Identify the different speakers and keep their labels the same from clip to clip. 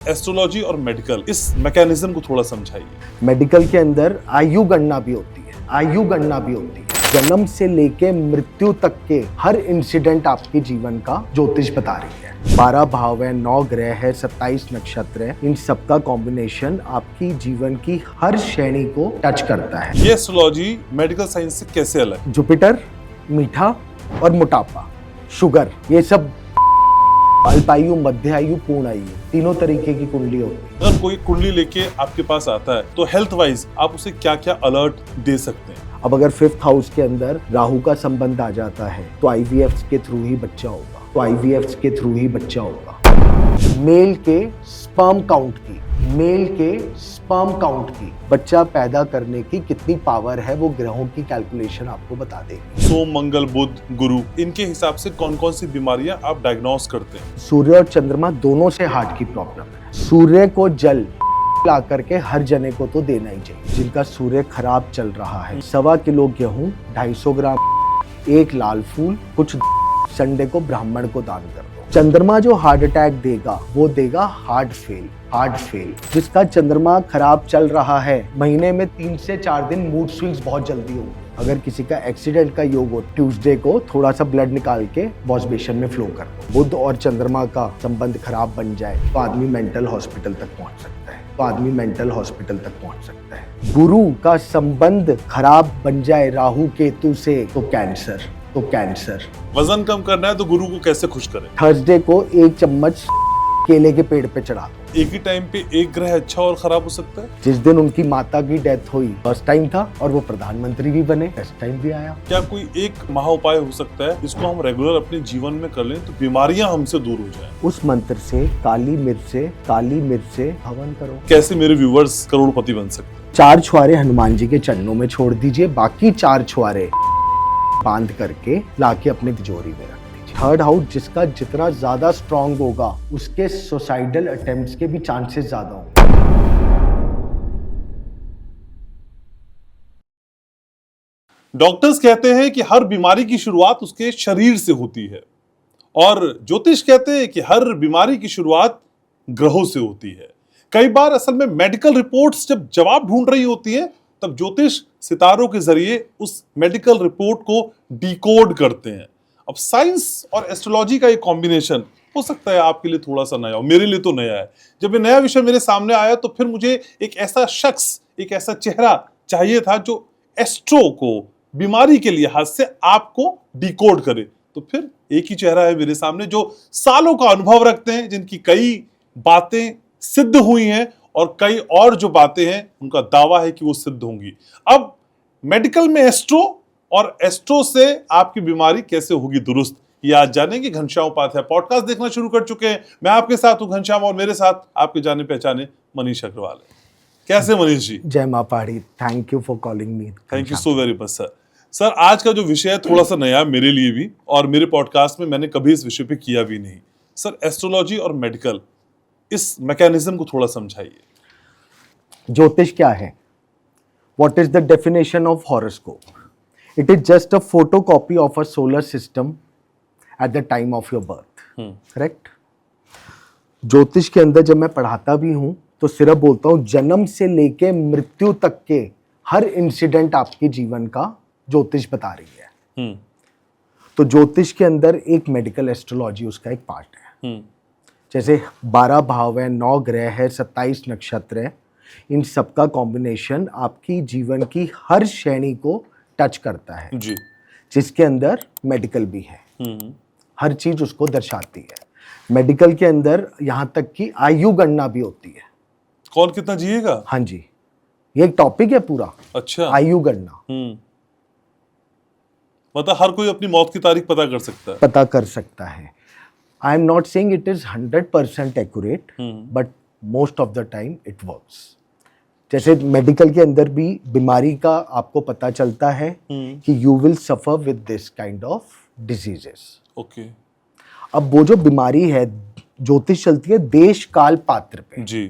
Speaker 1: Astrology और medical, इस mechanism को थोड़ा समझाइए।
Speaker 2: मेडिकल के अंदर आयु गणना भी होती है, आयु गणना भी होती है। जन्म से लेके मृत्यु तक के हर इंसिडेंट आपके जीवन का ज्योतिष बता रही है। 12 भाव है, 9 ग्रह है, 27 नक्षत्र है, इन सबका कॉम्बिनेशन आपकी जीवन की हर श्रेणी को टच करता है।
Speaker 1: ये एस्ट्रोलॉजी मेडिकल साइंस से कैसे अलग है?
Speaker 2: जुपिटर, मीठा और मोटापा, शुगर, ये सब अल्पायु, मध्य आयु, पूर्ण आयु, तीनों तरीके की कुंडली होती है।
Speaker 1: अगर कोई कुंडली लेके आपके पास आता है तो हेल्थ वाइज आप उसे क्या क्या अलर्ट दे सकते हैं?
Speaker 2: अब अगर 5th हाउस के अंदर राहु का संबंध आ जाता है तो आईवीएफ के थ्रू ही बच्चा होगा, तो आईवीएफ के थ्रू ही बच्चा होगा। मेल के स्पर्म काउंट की, मेल के स्पर्म काउंट की, बच्चा पैदा करने की कितनी पावर है वो ग्रहों की कैलकुलेशन आपको बता देगी।
Speaker 1: सोम, मंगल, बुध, गुरु, इनके हिसाब से कौन कौन सी बीमारियां आप डायग्नोस करते हैं?
Speaker 2: सूर्य और चंद्रमा दोनों से हार्ट की प्रॉब्लम है। सूर्य को जल ला करके हर जने को तो देना ही चाहिए। जिनका सूर्य खराब चल रहा है, 1.25 किलो गेहूं, 250 ग्राम, 1 लाल फूल, कुछ संडे को ब्राह्मण को दान कर दो। चंद्रमा जो हार्ट अटैक देगा वो देगा हार्ट फेल, हार्ट फेल। जिसका चंद्रमा खराब चल रहा है, महीने में 3 से 4 दिन मूड स्विंग्स बहुत जल्दी होंगे। अगर किसी का एक्सीडेंट का योग हो, ट्यूसडे को थोड़ा सा ब्लड निकाल के वॉश बेसिन में फ्लो कर दो। बुध और चंद्रमा का संबंध खराब बन जाए तो आदमी मेंटल हॉस्पिटल तक पहुंच सकता है, तो आदमी मेंटल हॉस्पिटल तक पहुंच सकता है। गुरु का संबंध खराब बन जाए राहु केतु से तो कैंसर, तो कैंसर।
Speaker 1: वजन कम करना है तो गुरु को कैसे खुश करें?
Speaker 2: थर्सडे को 1 चम्मच केले के पेड़ पे चढ़ा दो।
Speaker 1: एक ही टाइम पे एक ग्रह अच्छा और खराब हो सकता है।
Speaker 2: जिस दिन उनकी माता की डेथ हुई, फर्स्ट टाइम था और वो प्रधानमंत्री भी बने, फर्स्ट टाइम भी आया।
Speaker 1: क्या कोई एक महा उपाय हो सकता है जिसको हम रेगुलर अपने जीवन में कर लें तो बीमारियां हमसे दूर हो जाएं?
Speaker 2: उस मंत्र से काली मिर्च से हवन करो।
Speaker 1: कैसे मेरे व्यूवर्स करोड़पति बन सकते हैं?
Speaker 2: 4 छुआरे हनुमान जी के चरणों में छोड़ दीजिए, बाकी 4 छुआरे बांध करके लाके अपने तिजोरी में रख दीजिए। 3rd हाउस जिसका जितना ज्यादा स्ट्रांग होगा उसके सुसाइडल अटेम्प्ट्स के भी चांसेस ज्यादा होंगे।
Speaker 1: डॉक्टर्स कहते हैं कि हर बीमारी की शुरुआत उसके शरीर से होती है और ज्योतिष कहते हैं कि हर बीमारी की शुरुआत ग्रहों से होती है। कई बार असल में मेडिकल रिपोर्ट्स जब जवाब ढूंढ रही होती है तब ज्योतिष सितारों के जरिए उस मेडिकल रिपोर्ट को डिकोड करते हैं। अब साइंस और एस्ट्रोलॉजी का एक कॉम्बिनेशन हो सकता है आपके लिए थोड़ा सा नया हो, मेरे लिए तो नया है। जब ये नया विषय मेरे सामने आया तो फिर मुझे एक ऐसा शख्स, एक ऐसा चेहरा चाहिए था जो एस्ट्रो को बीमारी के लिहाज से आपको डिकोड करे। तो फिर एक ही चेहरा है मेरे सामने जो सालों का अनुभव रखते हैं, जिनकी कई बातें सिद्ध हुई हैं और कई और जो बातें हैं उनका दावा है कि वो सिद्ध होंगी। अब मेडिकल में एस्ट्रो और एस्ट्रो से आपकी बीमारी कैसे होगी दुरुस्त, ये आज जानेंगे। घनश्याम उपाध्याय पॉडकास्ट देखना शुरू कर चुके हैं। मैं आपके साथ हूं घनश्याम और मेरे साथ आपके जाने पहचाने मनीष अग्रवाल है। कैसे मनीष जी?
Speaker 2: जय मां पहाड़ी, thank you for calling me.
Speaker 1: Thank you so very much sir. Sir, आज का जो विषय है थोड़ा सा नया मेरे लिए भी, और मेरे पॉडकास्ट में मैंने कभी इस विषय पे किया भी नहीं। सर, एस्ट्रोलॉजी और मेडिकल, इस मैकेनिज्म को थोड़ा समझाइए।
Speaker 2: ज्योतिष क्या है? What is the definition of horoscope? It is just a photocopy of a solar system at the time of your birth. Correct? ज्योतिष के अंदर जब मैं पढ़ाता भी हूं तो सिर्फ बोलता हूं जन्म से लेके मृत्यु तक के हर इंसिडेंट आपके जीवन का ज्योतिष बता रही है। तो ज्योतिष के अंदर एक मेडिकल एस्ट्रोलॉजी उसका एक पार्ट है। जैसे 12 भाव है, 9 ग्रह है, 27 नक्षत्र है, इन सबका कॉम्बिनेशन आपकी जीवन की हर श्रेणी को टच करता है
Speaker 1: जी।
Speaker 2: जिसके अंदर मेडिकल भी है। हर चीज उसको दर्शाती है। मेडिकल के अंदर यहाँ तक कि आयु गणना भी होती है।
Speaker 1: कौन कितना जिएगा?
Speaker 2: हाँ जी, ये एक टॉपिक है पूरा।
Speaker 1: अच्छा।
Speaker 2: आयु गणना।
Speaker 1: मतलब हर कोई अपनी मौत की तारीख पता कर सकता है?
Speaker 2: पता कर सकता है। I am not saying it is 100% accurate, but most of the time it works. जैसे मेडिकल के अंदर भी बीमारी का आपको पता चलता है कि you will suffer with this kind of diseases.
Speaker 1: Okay.
Speaker 2: अब वो जो बीमारी है, ज्योतिष चलती है देश काल पात्र पे
Speaker 1: जी।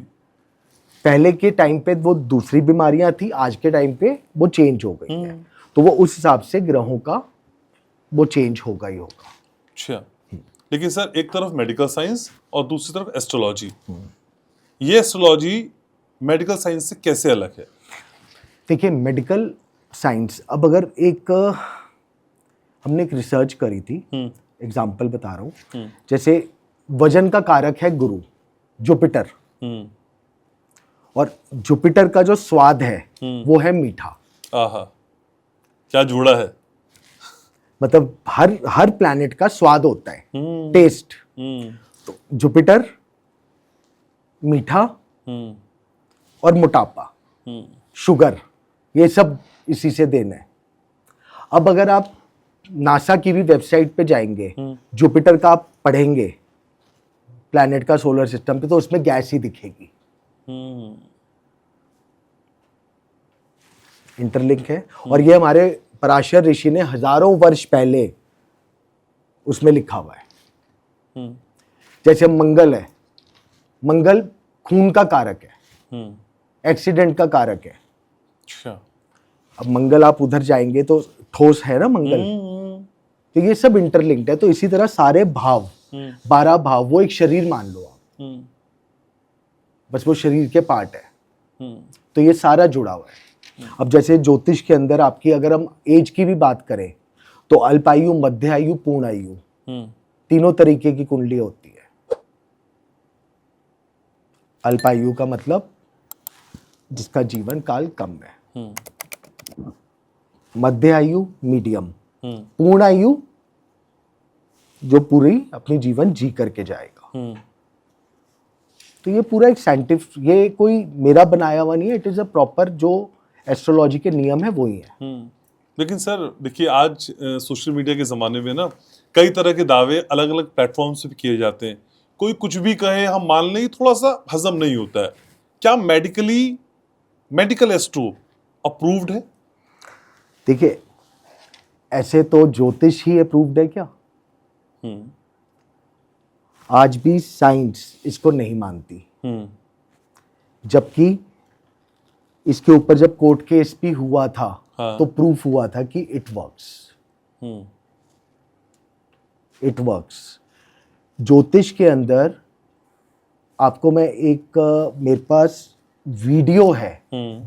Speaker 2: पहले के टाइम पे वो दूसरी बीमारियां थी, आज के टाइम पे वो चेंज हो गई है। तो वो उस हिसाब से ग्रहों का वो चेंज होगा ही होगा।
Speaker 1: अच्छा, लेकिन सर एक तरफ मेडिकल साइंस और दूसरी तरफ एस्ट्रोलॉजी, ये एस्ट्रोलॉजी मेडिकल साइंस से कैसे अलग है?
Speaker 2: देखिए, मेडिकल साइंस, अब अगर हमने एक रिसर्च करी थी, एग्जाम्पल बता रहा हूँ, जैसे वजन का कारक है गुरु, जुपिटर, और जुपिटर का जो स्वाद है वो है मीठा।
Speaker 1: आहा, क्या जुड़ा है।
Speaker 2: मतलब हर प्लैनेट का स्वाद होता है, टेस्ट। तो जुपिटर, मीठा और मोटापा, शुगर, ये सब इसी से देना है। अब अगर आप नासा की भी वेबसाइट पे जाएंगे, जुपिटर का आप पढ़ेंगे प्लैनेट का सोलर सिस्टम पे, तो उसमें गैस ही दिखेगी। इंटरलिंक है। और ये हमारे पराशर ऋषि ने हजारों वर्ष पहले उसमें लिखा हुआ है। जैसे मंगल है, मंगल खून का कारक है, एक्सीडेंट का कारक है।
Speaker 1: अच्छा।
Speaker 2: अब मंगल आप उधर जाएंगे तो ठोस है ना मंगल, तो ये सब इंटरलिंक्ड है। तो इसी तरह सारे भाव, 12 भाव, वो एक शरीर मान लो आप, बस वो शरीर के पार्ट है। तो ये सारा जुड़ा हुआ है। अब जैसे ज्योतिष के अंदर आपकी अगर हम एज की भी बात करें, तो अल्पायु, मध्य आयु, पूर्ण आयु, तीनों तरीके की कुंडली होती है। अल्पायु का मतलब जिसका जीवन काल कम है, मध्य आयु मीडियम, पूर्ण आयु जो पूरी अपनी जीवन जी करके जाएगा। तो ये पूरा एक साइंटिफिक, ये कोई मेरा बनाया हुआ नहीं है, इट इज अ प्रॉपर जो एस्ट्रोलॉजी के नियम है वही है।
Speaker 1: लेकिन सर देखिए, आज सोशल मीडिया के ज़माने में ना कई तरह के दावे अलग अलग प्लेटफॉर्म्स पे किए जाते हैं। कोई कुछ भी कहे हम मान लें, थोड़ा सा हजम नहीं होता है। क्या मेडिकल एस्ट्रो अप्रूव्ड है?
Speaker 2: देखिए, ऐसे तो ज्योतिष ही अप्रूव्ड है क्या? आज भी साइंस इसको नहीं मानती। जबकि इसके ऊपर जब कोर्ट केस भी हुआ था, तो प्रूफ हुआ था कि इट वर्क्स। ज्योतिष के अंदर आपको मैं मेरे पास वीडियो है,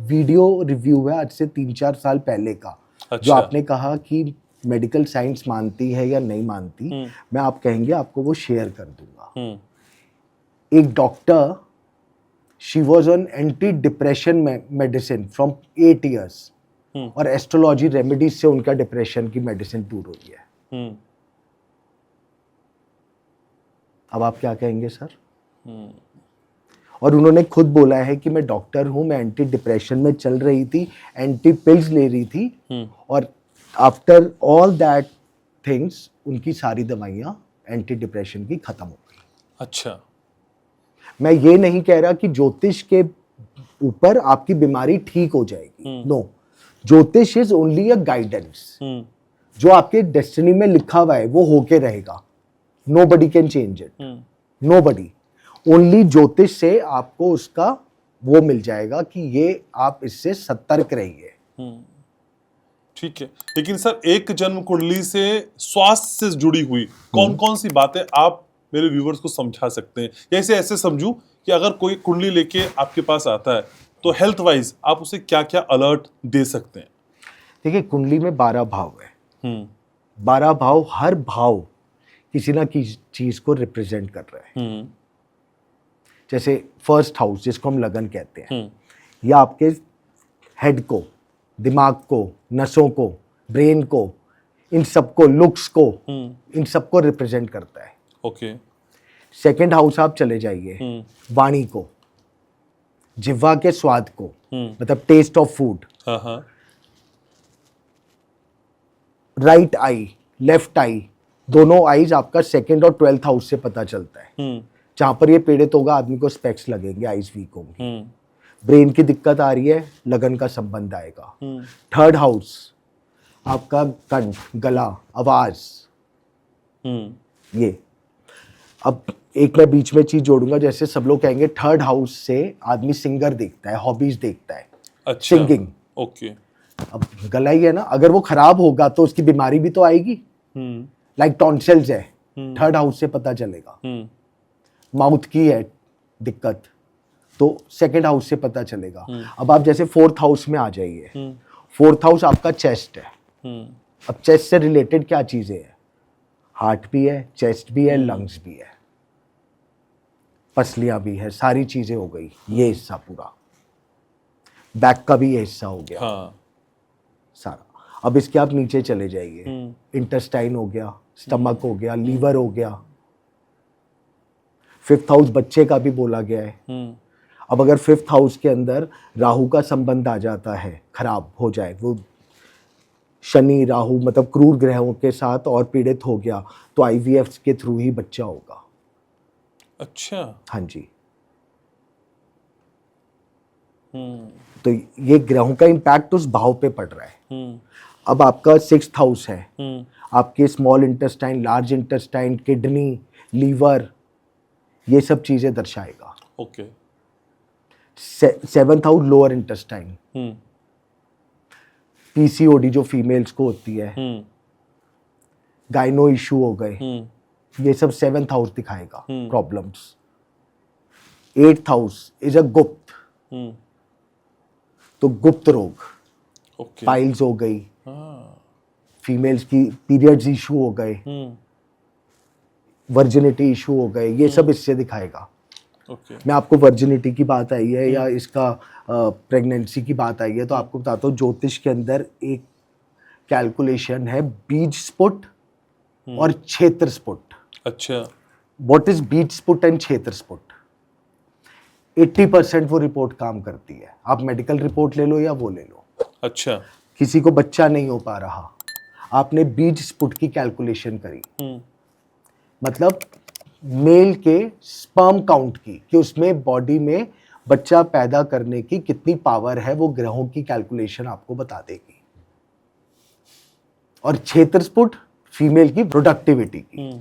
Speaker 2: वीडियो रिव्यू है आज से 3-4 साल पहले का। अच्छा। जो आपने कहा कि मेडिकल साइंस मानती है या नहीं मानती, मैं आप कहेंगे आपको वो शेयर कर दूंगा। एक doctor, she was on anti depression medicine from 8 years, और एस्ट्रोलॉजी रेमेडीज से उनका डिप्रेशन की मेडिसिन दूर हुई है। अब आप क्या कहेंगे सर? और उन्होंने खुद बोला है कि मैं डॉक्टर हूं, मैं एंटी डिप्रेशन में चल रही थी, एंटी पिल्स ले रही थी, और आफ्टर ऑल दैट थिंग्स उनकी सारी दवाइयां एंटी डिप्रेशन की खत्म हो गई।
Speaker 1: अच्छा।
Speaker 2: मैं ये नहीं कह रहा कि ज्योतिष के ऊपर आपकी बीमारी ठीक हो जाएगी, नो। ज्योतिष इज ओनली अ गाइडेंस। जो आपके डेस्टिनी में लिखा हुआ है वो होके रहेगा। Nobody can change it, nobody. Only ज्योतिष से आपको उसका वो मिल जाएगा कि ये आप इससे सतर्क रहिए।
Speaker 1: ठीक है। लेकिन सर, एक जन्म कुंडली से स्वास्थ्य से जुड़ी हुई कौन कौन सी बातें आप मेरे व्यूवर्स को समझा सकते हैं, या इसे ऐसे समझूं कि अगर कोई कुंडली लेके आपके पास आता है तो हेल्थ वाइज आप उसे क्या क्या अलर्ट दे सकते हैं?
Speaker 2: देखिए, कुंडली में 12 भाव है। 12 भाव, हर भाव किसी ना किसी चीज को रिप्रेजेंट कर रहा है। जैसे फर्स्ट हाउस, जिसको हम लगन कहते हैं, या आपके हेड को, दिमाग को, नसों को, ब्रेन को, इन सबको, लुक्स को, इन सबको रिप्रेजेंट करता है।
Speaker 1: ओके।
Speaker 2: सेकंड हाउस आप चले जाइए, वाणी को, जिह्वा के स्वाद को, मतलब taste of food. Right eye, left eye, दोनों आईज आपका सेकंड और 12th हाउस से पता चलता है। जहां पर ये पीड़ित होगा, आदमी को स्पेक्स लगेंगे, आईज वीक होंगी। ब्रेन की दिक्कत आ रही है, लगन का संबंध आएगा। थर्ड हाउस आपका कंठ, गला, आवाज, ये। अब एक मैं बीच में चीज जोड़ूंगा, जैसे सब लोग कहेंगे थर्ड हाउस से आदमी सिंगर देखता है, हॉबीज देखता है।
Speaker 1: अच्छा।
Speaker 2: सिंगिंग।
Speaker 1: ओके।
Speaker 2: अब गला ही है ना, अगर वो खराब होगा तो उसकी बीमारी भी तो आएगी। लाइक टॉन्सिल्स है, थर्ड हाउस से पता चलेगा। माउथ की है दिक्कत, तो सेकंड हाउस से पता चलेगा। अब आप जैसे फोर्थ हाउस में आ जाइए, फोर्थ हाउस आपका चेस्ट है। अब चेस्ट से रिलेटेड क्या चीजें हैं? हार्ट भी है, चेस्ट भी है, लंग्स भी है, पसलियां भी है, सारी चीजें हो गई। ये हिस्सा पूरा, बैक का भी ये हिस्सा हो गया।
Speaker 1: हाँ।
Speaker 2: सारा। अब इसके आप नीचे चले जाइए, इंटेस्टाइन हो गया, स्टमक हो गया, लीवर हो गया। फिफ्थ हाउस बच्चे का भी बोला गया है। अब अगर फिफ्थ हाउस के अंदर राहु का संबंध आ जाता है, खराब हो जाए, वो शनि राहु मतलब क्रूर ग्रहों के साथ और पीड़ित हो गया, तो आईवीएफ के थ्रू ही बच्चा होगा।
Speaker 1: अच्छा।
Speaker 2: हाँ जी। तो ये ग्रहों का इम्पैक्ट उस भाव पे पड़ रहा है। अब आपका सिक्स्थ हाउस है, आपके small intestine, large intestine, kidney, liver, ये सब चीजें दर्शाएगा।
Speaker 1: Okay.
Speaker 2: Seventh house lower intestine, PCOD जो फीमेल्स को होती है, गाइनो इशू हो गए, ये सब सेवंथ हाउस दिखाएगा problems. Eighth house is a गुप्त, तो गुप्त रोग,
Speaker 1: ओके।
Speaker 2: पाइल्स हो गई, फीमेल्स की पीरियड्स इशू हो गए, वर्जिनिटी इशू हो गए, ये सब इससे दिखाएगा।
Speaker 1: ओके।
Speaker 2: मैं आपको वर्जिनिटी की बात आई है या इसका प्रेगनेंसी की बात आई है, तो आपको बताता हूँ, ज्योतिष के अंदर एक कैलकुलेशन है बीज स्फुट और क्षेत्र स्फुट।
Speaker 1: अच्छा।
Speaker 2: व्हाट इज बीज स्फुट एंड क्षेत्र स्फुट? 80% वो रिपोर्ट काम करती है। आप मेडिकल रिपोर्ट ले लो या वो ले लो।
Speaker 1: अच्छा।
Speaker 2: किसी को बच्चा नहीं हो पा रहा, आपने बीज स्फुट की कैलकुलेशन करी, मतलब मेल के स्पर्म काउंट की, कि उसमें बॉडी में बच्चा पैदा करने की कितनी पावर है, वो ग्रहों की कैलकुलेशन आपको बता देगी। और क्षेत्र स्फुट फीमेल की प्रोडक्टिविटी की।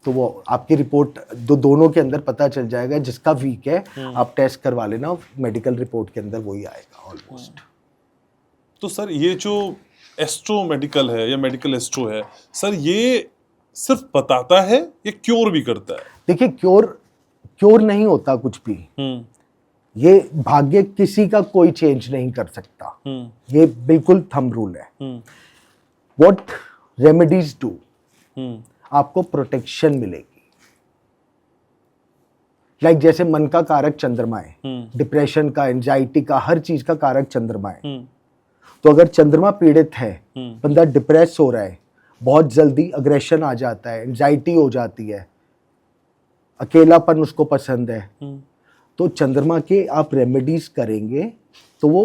Speaker 2: तो वो आपकी रिपोर्ट दोनों के अंदर पता चल जाएगा। जिसका वीक है आप टेस्ट करवा लेना, मेडिकल रिपोर्ट के अंदर वही आएगा ऑलमोस्ट।
Speaker 1: तो सर ये जो एस्ट्रो मेडिकल है या मेडिकल एस्ट्रो है सर, ये सिर्फ बताता है या क्योर भी करता है?
Speaker 2: देखिए, क्योर नहीं होता कुछ भी। ये भाग्य किसी का कोई चेंज नहीं कर सकता। ये बिल्कुल थंब रूल है। व्हाट रेमेडीज डू, आपको प्रोटेक्शन मिलेगी। लाइक जैसे मन का कारक चंद्रमा है, डिप्रेशन का, एंजाइटी का, हर चीज का कारक चंद्रमा है। तो अगर चंद्रमा पीड़ित है, बंदा डिप्रेस हो रहा है, बहुत जल्दी अग्रेशन आ जाता है, एंजाइटी हो जाती है, अकेलापन उसको पसंद है, तो चंद्रमा के आप रेमेडीज करेंगे तो वो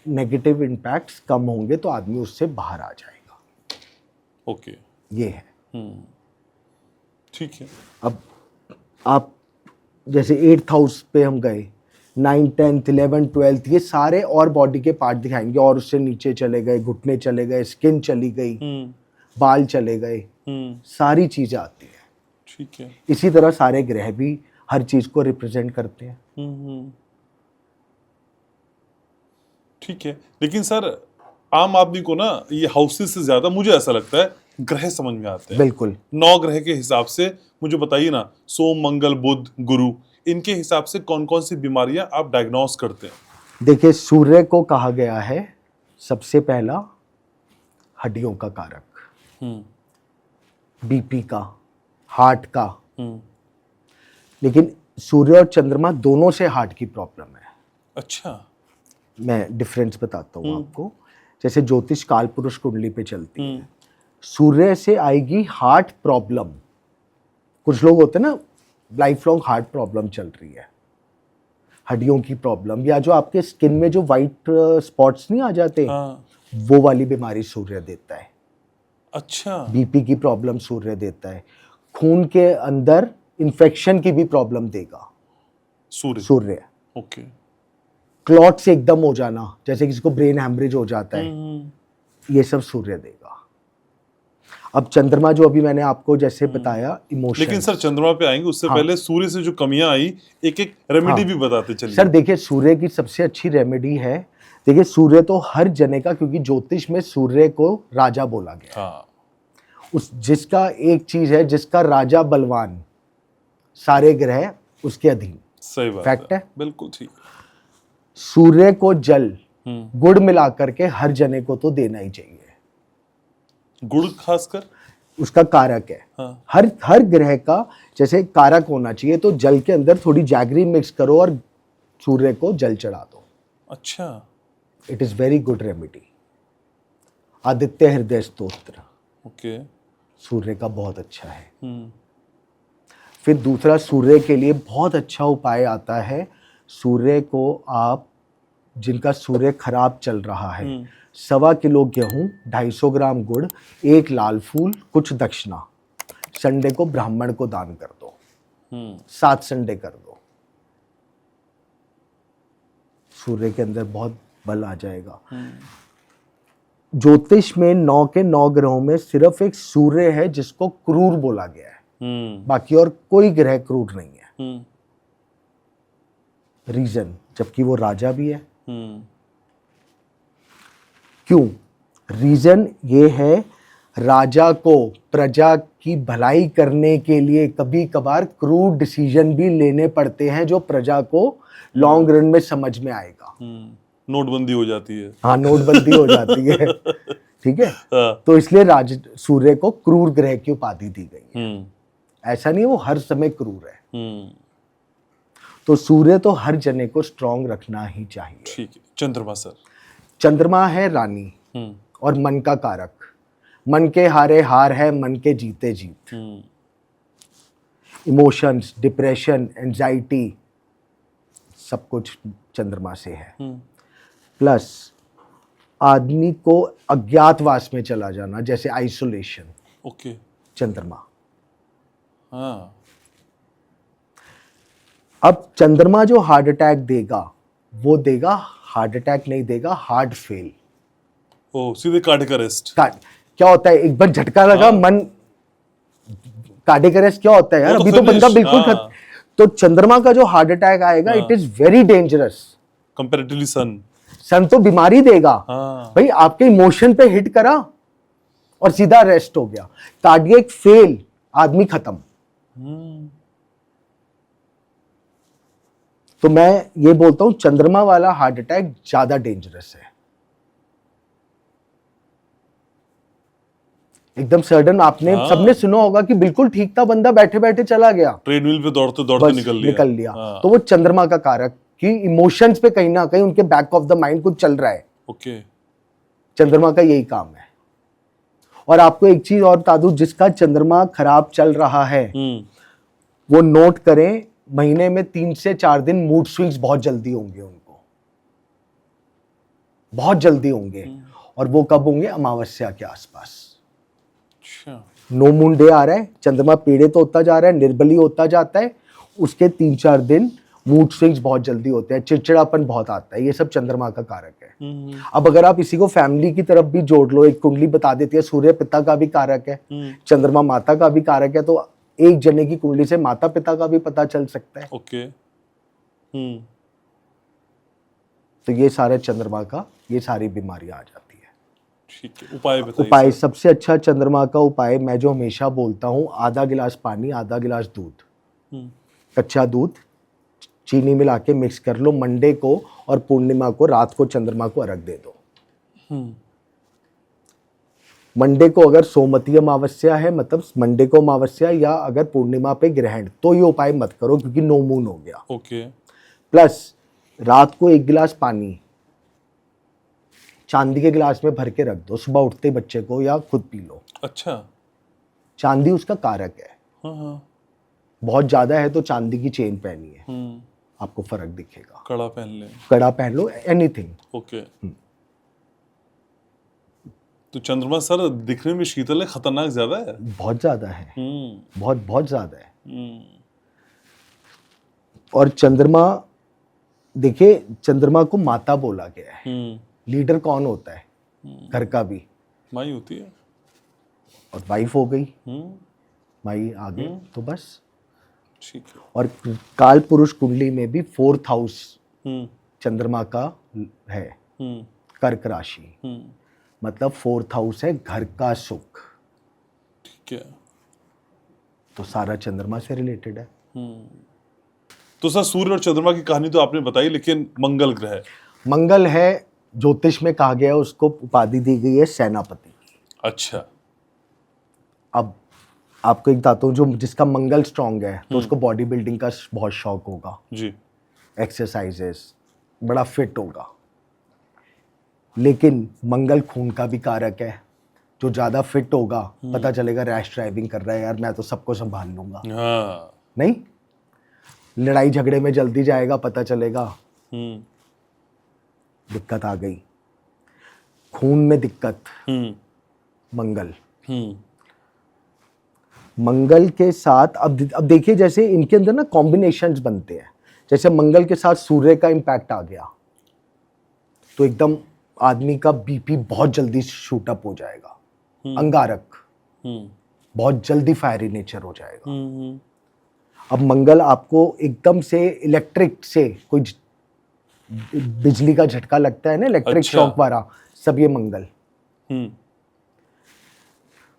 Speaker 2: नेगेटिव इम्पैक्ट्स कम होंगे, तो आदमी उससे बाहर आ जाएगा।
Speaker 1: ओके।
Speaker 2: ये है।
Speaker 1: ठीक है।
Speaker 2: अब आप जैसे 8th हाउस पे हम गए, 9, 10th, 11th, 12th, ये सारे और बॉडी के पार्ट दिखाएंगे, और उससे नीचे चले गए, घुटने चले गए, स्किन चली गई, बाल चले गए, सारी चीजें आती है।
Speaker 1: ठीक है।
Speaker 2: इसी तरह सारे ग्रह भी हर चीज को रिप्रेजेंट करते हैं।
Speaker 1: ठीक है। लेकिन सर आम आदमी को ना ये हाउसेस से ज्यादा मुझे ऐसा लगता है ग्रह समझ में आते हैं।
Speaker 2: बिल्कुल।
Speaker 1: 9 ग्रह के हिसाब से मुझे बताइए ना, सोम, मंगल, बुध, गुरु, इनके हिसाब से कौन कौन सी बीमारियां आप डायग्नोस करते हैं?
Speaker 2: देखिए, सूर्य को कहा गया है सबसे पहला हड्डियों का कारक, बीपी का, हार्ट का। लेकिन सूर्य और चंद्रमा दोनों से हार्ट की प्रॉब्लम है।
Speaker 1: अच्छा।
Speaker 2: मैं डिफरेंस बताता हूँ आपको। जैसे ज्योतिष काल पुरुष कुंडली पे चलती है, सूर्य से आएगी हार्ट प्रॉब्लम। कुछ लोग होते हैं ना, लाइफ लॉन्ग हार्ट प्रॉब्लम चल रही है, हड्डियों की प्रॉब्लम, या जो आपके स्किन में जो वाइट स्पॉट्स नहीं आ जाते, वो वाली बीमारी सूर्य देता है।
Speaker 1: अच्छा।
Speaker 2: बीपी की प्रॉब्लम सूर्य देता है। खून के अंदर इन्फेक्शन की भी प्रॉब्लम देगा सूर्य।
Speaker 1: ओके।
Speaker 2: क्लॉट से एकदम हो जाना, जैसे किसी को ब्रेन हैमरेज हो जाता है, ये सब सूर्य देगा। अब चंद्रमा जो अभी मैंने आपको जैसे बताया, इमोशन।
Speaker 1: लेकिन सर चंद्रमा पे आएंगे उससे पहले सूर्य से जो कमियां आई, एक एक रेमेडी भी बताते चलिए।
Speaker 2: सर देखिए, सूर्य की सबसे अच्छी रेमेडी है, देखिए सूर्य तो हर जने का, क्योंकि ज्योतिष में सूर्य को राजा बोला गया। उस जिसका एक चीज है, जिसका राजा बलवान, सारे ग्रह उसके अधीन।
Speaker 1: सही बात
Speaker 2: फैक्ट है।
Speaker 1: बिल्कुल ठीक।
Speaker 2: सूर्य को जल गुड़ मिला करके हर जने को तो देना ही चाहिए।
Speaker 1: गुड़ खासकर
Speaker 2: उसका कारक है।
Speaker 1: हाँ।
Speaker 2: हर ग्रह का जैसे कारक होना चाहिए, तो जल के अंदर थोड़ी जैगरी मिक्स करो और सूर्य को जल चढ़ा दो।
Speaker 1: अच्छा।
Speaker 2: It is very good remedy. Aditya हृदय स्तोत्र
Speaker 1: ओके।
Speaker 2: सूर्य का बहुत अच्छा है। फिर दूसरा सूर्य के लिए बहुत अच्छा उपाय आता है। सूर्य को आप, जिनका सूर्य खराब चल रहा है, 1.25 किलो गेहूं, 250 ग्राम गुड़, 1 लाल फूल, कुछ दक्षिणा, संडे को ब्राह्मण को दान कर दो। 7 संडे कर दो। सूर्य के अंदर बहुत बल आ जाएगा। ज्योतिष में 9 के 9 ग्रहों में सिर्फ एक सूर्य है जिसको क्रूर बोला गया है, बाकी और कोई ग्रह क्रूर नहीं है। रीजन, जबकि वो राजा भी है। क्यों? रीजन ये है, राजा को प्रजा की भलाई करने के लिए कभी कभार क्रूर डिसीजन भी लेने पड़ते हैं जो प्रजा को लॉन्ग रन में समझ में आएगा।
Speaker 1: नोटबंदी हो जाती है।
Speaker 2: हाँ, नोटबंदी हो जाती है। ठीक है। तो इसलिए सूर्य को क्रूर ग्रह की उपाधि दी गई है। ऐसा नहीं वो हर समय क्रूर है। तो सूर्य तो हर जने को स्ट्रांग रखना ही चाहिए।
Speaker 1: ठीक है। चंद्रमा सर?
Speaker 2: चंद्रमा है रानी और मन का कारक। मन के हारे हार है, मन के जीते जीत। इमोशंस, डिप्रेशन, एंजाइटी, सब कुछ चंद्रमा से है। प्लस आदमी को अज्ञातवास में चला जाना, जैसे आइसोलेशन।
Speaker 1: ओके।
Speaker 2: चंद्रमा।
Speaker 1: हाँ।
Speaker 2: अब चंद्रमा जो हार्ट अटैक देगा, वो देगा, हार्ट अटैक नहीं देगा, हार्ट फेल।
Speaker 1: ओ, सीधे कार्डियक अरेस्ट।
Speaker 2: क्या होता है, एक बार झटका लगा, मन, कार्डियक अरेस्ट क्या होता है यार, अभी तो बंदा बिल्कुल तो चंद्रमा का जो हार्ट अटैक आएगा, it is very dangerous
Speaker 1: comparatively sun.
Speaker 2: Sun तो बीमारी देगा। भाई आपके इमोशन पे हिट करा और सीधा अरेस्ट हो गया। कार्डियक फेल, आदमी खत्म। तो मैं ये बोलता हूं, चंद्रमा वाला हार्ट अटैक ज्यादा डेंजरस है। एकदम सडन, आपने सबने सुना होगा कि बिल्कुल ठीक था बंदा, बैठे बैठे चला गया,
Speaker 1: ट्रेडमिल पे दौड़ते दौड़ते निकल लिया।
Speaker 2: तो वो चंद्रमा का कारक कि इमोशंस पे कहीं ना कहीं उनके बैक ऑफ द माइंड कुछ चल रहा है।
Speaker 1: ओके।
Speaker 2: चंद्रमा का यही काम है। और आपको एक चीज और बता दूं, जिसका चंद्रमा खराब चल रहा है वो नोट करें, महीने में 3 से 4 दिन मूड स्विंग्स बहुत जल्दी होंगे उनको, बहुत जल्दी होंगे। और वो कब होंगे? अमावस्या के आसपास। नो मून डे आ रहा है, चंद्रमा पीड़ित होता जा रहा है, निर्बली होता जाता है, उसके 3-4 दिन मूड स्विंग्स बहुत जल्दी होते हैं, चिड़चिड़ापन बहुत आता है। ये सब चंद्रमा का कारक है। अब अगर आप इसी को फैमिली की तरफ भी जोड़ लो, एक कुंडली बता देती है, सूर्य पिता का भी कारक है, चंद्रमा माता का भी कारक है, तो एक जने की कुंडली से माता पिता का भी पता चल सकता है।
Speaker 1: ओके।
Speaker 2: तो ये सारे चंद्रमा का, ये सारी बीमारियां आ जाती है।
Speaker 1: ठीक है। उपाय बताइए।
Speaker 2: उपाय, सबसे अच्छा चंद्रमा का उपाय मैं जो हमेशा बोलता हूं, आधा गिलास पानी, आधा गिलास दूध, कच्चा दूध, चीनी मिला के मिक्स कर लो। मंडे को और पूर्णिमा को रात को चंद्रमा को अर्घ दे दो। मंडे को अगर सोमवती अमावस्या है, मतलब मंडे को अमावस्या, या अगर पूर्णिमा पे ग्रहण, तो ये उपाय मत करो क्योंकि नो मून हो गया।
Speaker 1: ओके।
Speaker 2: प्लस रात को 1 गिलास पानी चांदी के गिलास में भर के रख दो, सुबह उठते बच्चे को या खुद पी लो।
Speaker 1: अच्छा।
Speaker 2: चांदी उसका कारक है। बहुत ज्यादा है तो चांदी की चेन पहनी है, आपको फर्क दिखेगा।
Speaker 1: कड़ा पहन ले,
Speaker 2: कड़ा पहन लो, एनीथिंग।
Speaker 1: ओके। तो चंद्रमा सर दिखने में शीतल है, खतरनाक ज्यादा है?
Speaker 2: बहुत ज्यादा है। बहुत बहुत ज्यादा है। और चंद्रमा, देखिए चंद्रमा को माता बोला गया है। लीडर कौन होता है घर का? भी
Speaker 1: माई होती है।
Speaker 2: और वाइफ हो गई, माई आ गई, तो बस
Speaker 1: ठीक है।
Speaker 2: और काल पुरुष कुंडली में भी 4th हाउस चंद्रमा का है, कर्क राशि, मतलब 4th हाउस है घर का सुख।
Speaker 1: ठीक है।
Speaker 2: तो सारा चंद्रमा से रिलेटेड है।
Speaker 1: तो सर सूर्य और चंद्रमा की कहानी तो आपने बताई, लेकिन मंगल ग्रह?
Speaker 2: मंगल है, ज्योतिष में कहा गया है, उसको उपाधि दी गई है सेनापति।
Speaker 1: अच्छा।
Speaker 2: अब आपको एक बताता हूँ, जो जिसका मंगल स्ट्रांग है तो उसको बॉडी बिल्डिंग का बहुत शौक होगा
Speaker 1: जी।
Speaker 2: एक्सरसाइजेस, बड़ा फिट होगा। लेकिन मंगल खून का भी कारक है, जो ज़्यादा फिट होगा पता चलेगा रैश ड्राइविंग कर रहा है, यार मैं तो सबको संभाल लूंगा।
Speaker 1: हाँ।
Speaker 2: नहीं, लड़ाई झगड़े में जल्दी जाएगा, पता चलेगा दिक्कत आ गई, खून में दिक्कत। मंगल मंगल के साथ अब देखिए, जैसे इनके अंदर ना कॉम्बिनेशंस बनते हैं। जैसे मंगल के साथ सूर्य का इम्पैक्ट आ गया तो एकदम आदमी का बीपी बहुत जल्दी शूट अप हो जाएगा, अंगारक बहुत जल्दी फायरी नेचर हो जाएगा। अब मंगल आपको एकदम से इलेक्ट्रिक से कोई बिजली का झटका लगता है ना, इलेक्ट्रिक शॉक वाला, सब ये मंगल।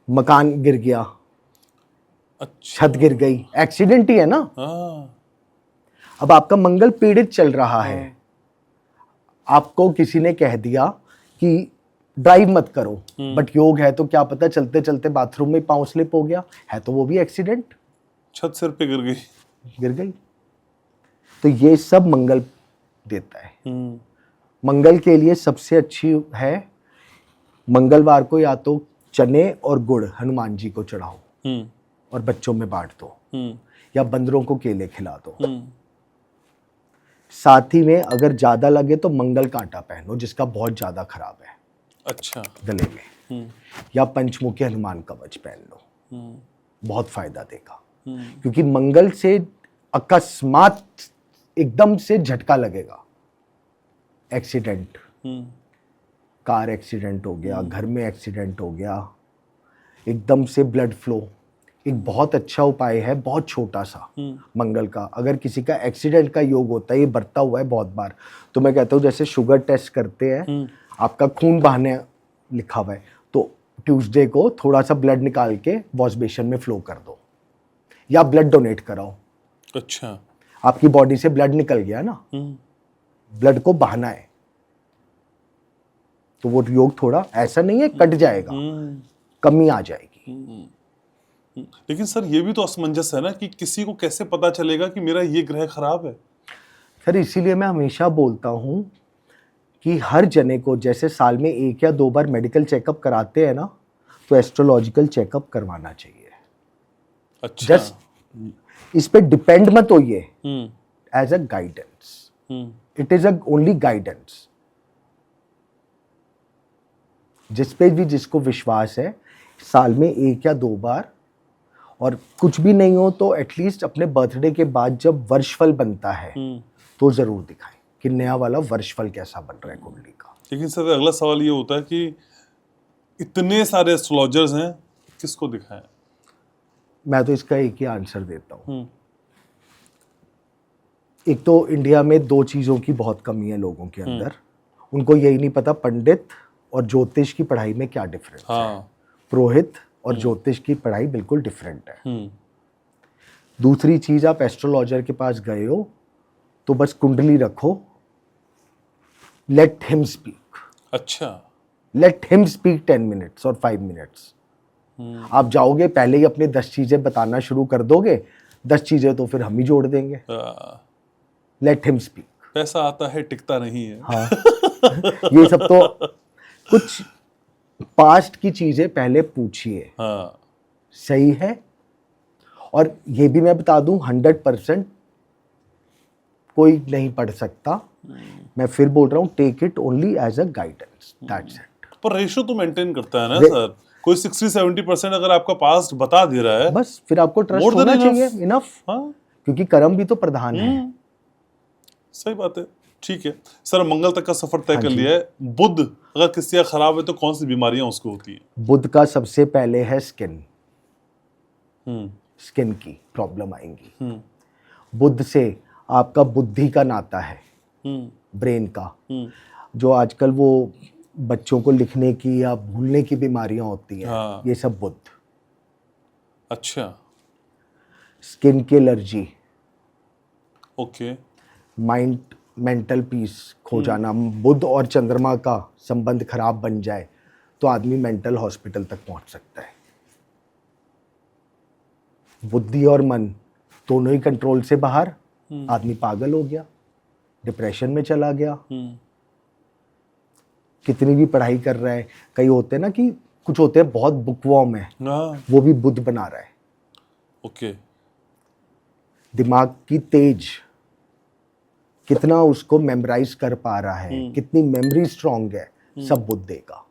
Speaker 2: मकान गिर गया,
Speaker 1: अच्छा,
Speaker 2: छत गिर गई, एक्सीडेंट ही है ना। अब आपका मंगल पीड़ित चल रहा है, आपको किसी ने कह दिया कि ड्राइव मत करो, बट योग है तो क्या पता चलते चलते बाथरूम में पांव स्लिप हो गया है, तो वो भी एक्सीडेंट,
Speaker 1: छत सिर पे गिर गई।
Speaker 2: तो ये सब मंगल देता है। मंगल के लिए सबसे अच्छी है, मंगलवार को या तो चने और गुड़ हनुमान जी को चढ़ाओ और बच्चों में बांट दो, या बंदरों को केले खिला दो। साथ ही में अगर ज्यादा लगे तो मंगल कांटा पहनो, जिसका बहुत ज्यादा खराब है,
Speaker 1: अच्छा, गले में,
Speaker 2: या पंचमुखी हनुमान कवच पहन लो, बहुत फायदा देगा। क्योंकि मंगल से अकस्मात एकदम से झटका लगेगा, एक्सीडेंट, कार एक्सीडेंट हो गया, घर में एक्सीडेंट हो गया, एकदम से ब्लड फ्लो। एक बहुत अच्छा उपाय है, बहुत छोटा सा मंगल का। अगर किसी का एक्सीडेंट का योग होता है, ये बरता हुआ है बहुत बार, तो मैं कहता हूँ जैसे शुगर टेस्ट करते हैं, आपका खून बहाने लिखा हुआ है, तो ट्यूसडे को थोड़ा सा ब्लड निकाल के वॉश बेसिन में फ्लो कर दो, या ब्लड डोनेट कराओ।
Speaker 1: अच्छा,
Speaker 2: आपकी बॉडी से ब्लड निकल गया ना, ब्लड को बहाना है, तो वो योग थोड़ा ऐसा नहीं है कट जाएगा, कमी आ जाएगी।
Speaker 1: लेकिन सर ये भी तो असमंजस है ना कि किसी को कैसे पता चलेगा कि मेरा ये ग्रह खराब है?
Speaker 2: सर इसीलिए मैं हमेशा बोलता हूं कि हर जने को, जैसे साल में 1 या 2 बार मेडिकल चेकअप कराते हैं ना, तो एस्ट्रोलॉजिकल चेकअप करवाना चाहिए।
Speaker 1: अच्छा,
Speaker 2: जस्ट इस पे डिपेंड मत होइए, as a guidance, it is a only guidance. जिस पे भी जिसको विश्वास है, साल में 1 या 2 बार, और कुछ भी नहीं हो तो एटलीस्ट अपने बर्थडे के बाद जब वर्षफल बनता है तो जरूर दिखाएं कि नया वाला वर्षफल कैसा बन रहा है कुंडली का।
Speaker 1: लेकिन सर अगला सवाल ये होता है कि इतने सारे एस्ट्रोलॉजर्स हैं, किसको दिखाएं?
Speaker 2: मैं तो इसका एक ही आंसर देता हूँ। एक तो इंडिया में 2 चीज़ों की बहुत कमी है लोगों के अंदर, उनको यही नहीं पता पंडित और ज्योतिष की पढ़ाई में क्या डिफरेंस है। पुरोहित और ज्योतिष की पढ़ाई बिल्कुल डिफरेंट है। दूसरी चीज, आप एस्ट्रोलॉजर के पास गए हो तो बस कुंडली रखो, लेट हिम स्पीक।
Speaker 1: अच्छा,
Speaker 2: लेट हिम स्पीक 10 मिनट्स और 5 मिनट्स। आप जाओगे पहले ही अपनी 10 चीजें बताना शुरू कर दोगे, 10 चीजें तो फिर हम ही जोड़ देंगे। Let him speak.
Speaker 1: पैसा आता है टिकता नहीं है।
Speaker 2: हाँ ये सब तो कुछ पास्ट की चीजें पहले पूछिए।
Speaker 1: हाँ,
Speaker 2: सही है। और ये भी मैं बता दूं, 100% कोई नहीं पढ़ सकता। मैं फिर बोल रहा हूं, take it only as a guidance, that's it.
Speaker 1: पर रेशो तो मेंटेन करता है ना सर, कोई 60-70% अगर आपका पास्ट बता दे रहा है,
Speaker 2: बस फिर आपको ट्रस्ट होना चाहिए, इनफ। क्योंकि कर्म भी तो प्रधान है।
Speaker 1: सही बात है, ठीक है। सर मंगल तक का सफर तय कर लिया है, बुध अगर किसी का खराब है तो कौन सी बीमारियां उसको होती हैं?
Speaker 2: बुध का सबसे पहले है स्किन, स्किन की प्रॉब्लम आएंगी। बुध से आपका बुद्धि का नाता है, ब्रेन का। जो आजकल वो बच्चों को लिखने की या भूलने की बीमारियां होती हैं, ये सब बुध।
Speaker 1: अच्छा,
Speaker 2: स्किन की allergy,
Speaker 1: okay.
Speaker 2: Mind mental peace खो जाना, बुध और चंद्रमा का संबंध खराब बन जाए तो आदमी मेंटल हॉस्पिटल तक पहुंच सकता है। बुद्धि और मन दोनों ही कंट्रोल से बाहर, आदमी पागल हो गया, डिप्रेशन में चला गया। कितनी भी पढ़ाई कर रहा है, कई होते हैं ना कि कुछ होते हैं बहुत बुकवॉर्म है,
Speaker 1: हाँ।
Speaker 2: वो भी बुध बना रहा है।
Speaker 1: ओके।
Speaker 2: दिमाग की तेज, कितना उसको मेमोराइज कर पा रहा है, कितनी मेमोरी स्ट्रांग है, सब बुध देगा।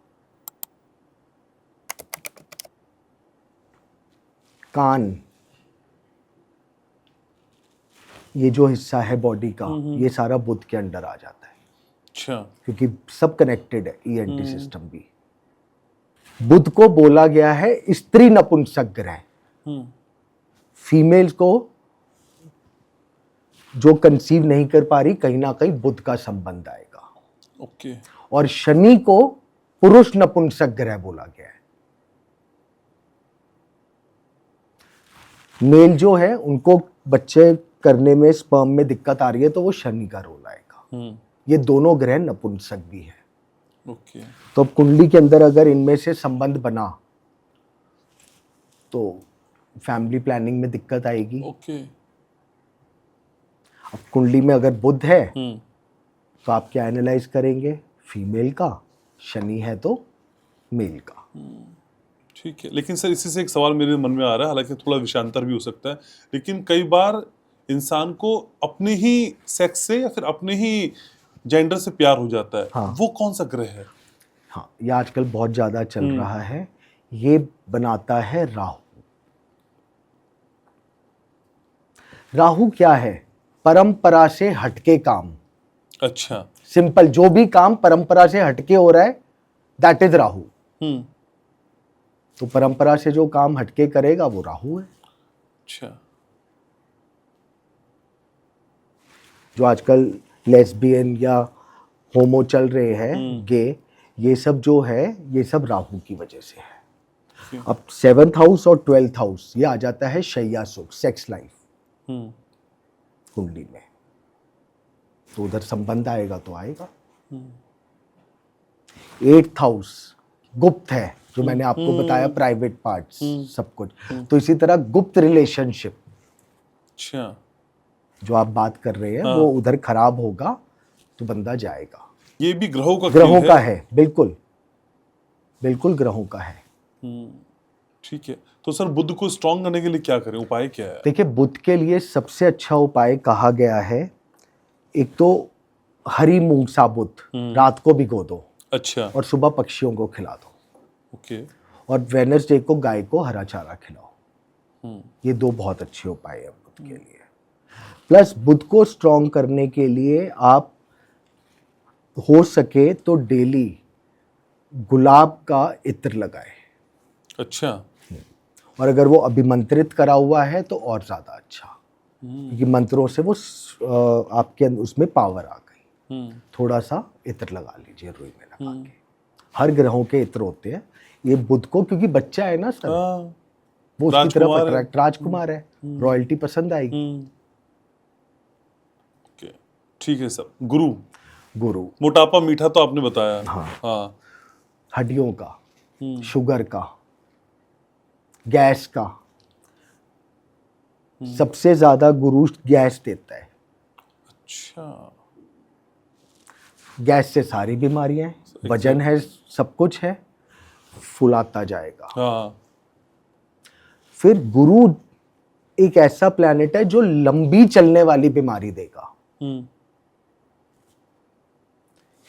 Speaker 2: कान, ये जो हिस्सा है बॉडी का, ये सारा बुध के अंडर आ जाता है।
Speaker 1: अच्छा।
Speaker 2: क्योंकि सब कनेक्टेड है, ईएनटी सिस्टम भी। बुध को बोला गया है स्त्री नपुंसक ग्रह। फीमेल्स को जो कंसीव नहीं कर पा रही, कहीं ना कहीं बुध का संबंध आएगा।
Speaker 1: ओके।
Speaker 2: और शनि को पुरुष नपुंसक ग्रह बोला गया है। मेल जो है उनको बच्चे करने में, स्पर्म में दिक्कत आ रही है, तो वो शनि का रोल आएगा। ये दोनों ग्रह नपुंसक भी है।
Speaker 1: ओके।
Speaker 2: तो अब कुंडली के अंदर अगर इनमें से संबंध बना तो फैमिली प्लानिंग में दिक्कत आएगी।
Speaker 1: ओके।
Speaker 2: अब कुंडली में अगर बुध है तो आप क्या एनालाइज करेंगे? फीमेल का, शनि है तो मेल का।
Speaker 1: ठीक है, लेकिन सर इसी से एक सवाल मेरे मन में आ रहा है, हालांकि थोड़ा विषयांतर भी हो सकता है, लेकिन कई बार इंसान को अपने ही सेक्स से या फिर अपने ही जेंडर से प्यार हो जाता है।
Speaker 2: हाँ।
Speaker 1: वो कौन सा ग्रह है?
Speaker 2: हाँ, ये आजकल बहुत ज्यादा चल रहा है। ये बनाता है राहु। राहु क्या है? परंपरा से हटके काम।
Speaker 1: अच्छा।
Speaker 2: सिंपल, जो भी काम परंपरा से हटके हो रहा है, दैट इज राहु। तो परंपरा से जो काम हटके करेगा वो राहु है।
Speaker 1: अच्छा।
Speaker 2: जो आजकल लेस्बियन या होमो चल रहे हैं, गे, ये सब जो है, ये सब राहु की वजह से है। अब 7th हाउस और 12th हाउस ये आ जाता है शैया सुख, सेक्स लाइफ कुंडली में, तो उधर संबंध आएगा तो आएगा। 8th हाउस गुप्त है, जो मैंने आपको बताया, प्राइवेट पार्ट्स, सब कुछ। तो इसी तरह गुप्त रिलेशनशिप,
Speaker 1: अच्छा,
Speaker 2: जो आप बात कर रहे हैं, वो उधर खराब होगा तो बंदा जाएगा।
Speaker 1: ये भी ग्रहों का
Speaker 2: ग्रहों
Speaker 1: खेल
Speaker 2: का है, बिल्कुल बिल्कुल ग्रहों का है।
Speaker 1: ठीक है, तो सर बुध को स्ट्रांग करने के लिए क्या करें, उपाय क्या है?
Speaker 2: देखिए, बुध के लिए सबसे अच्छा उपाय कहा गया है, एक तो हरी मूंग साबुत रात को भिगो दो।
Speaker 1: अच्छा।
Speaker 2: और सुबह पक्षियों को खिला दो।
Speaker 1: ओके।
Speaker 2: और वेडनेसडे को गाय को हरा चारा खिलाओ। ये 2 बहुत अच्छे उपाय है बुध के लिए। प्लस बुध को स्ट्रांग करने के लिए आप हो सके तो डेली गुलाब का इत्र लगाए।
Speaker 1: अच्छा।
Speaker 2: और अगर वो अभिमंत्रित करा हुआ है तो और ज्यादा अच्छा, क्योंकि मंत्रों से वो आपके उसमें पावर आ गई। थोड़ा सा इत्र लगा लीजिए, रुई में लगा के। हर ग्रहों के इत्र होते हैं। ये बुध को, क्योंकि बच्चा है ना सर, वो उसकी तरफ अट्रैक्ट, राजकुमार है, रॉयल्टी पसंद आएगी।
Speaker 1: ठीक है सर। गुरु,
Speaker 2: गुरु,
Speaker 1: मोटापा मीठा तो आपने बताया।
Speaker 2: हाँ। हड्डियों का, शुगर का, गैस का, सबसे ज्यादा गुरु गैस देता है।
Speaker 1: अच्छा।
Speaker 2: गैस से सारी बीमारियां हैं, वजन है, सब कुछ है, फुलाता जाएगा।
Speaker 1: हाँ।
Speaker 2: फिर गुरु एक ऐसा प्लैनेट है जो लंबी चलने वाली बीमारी देगा,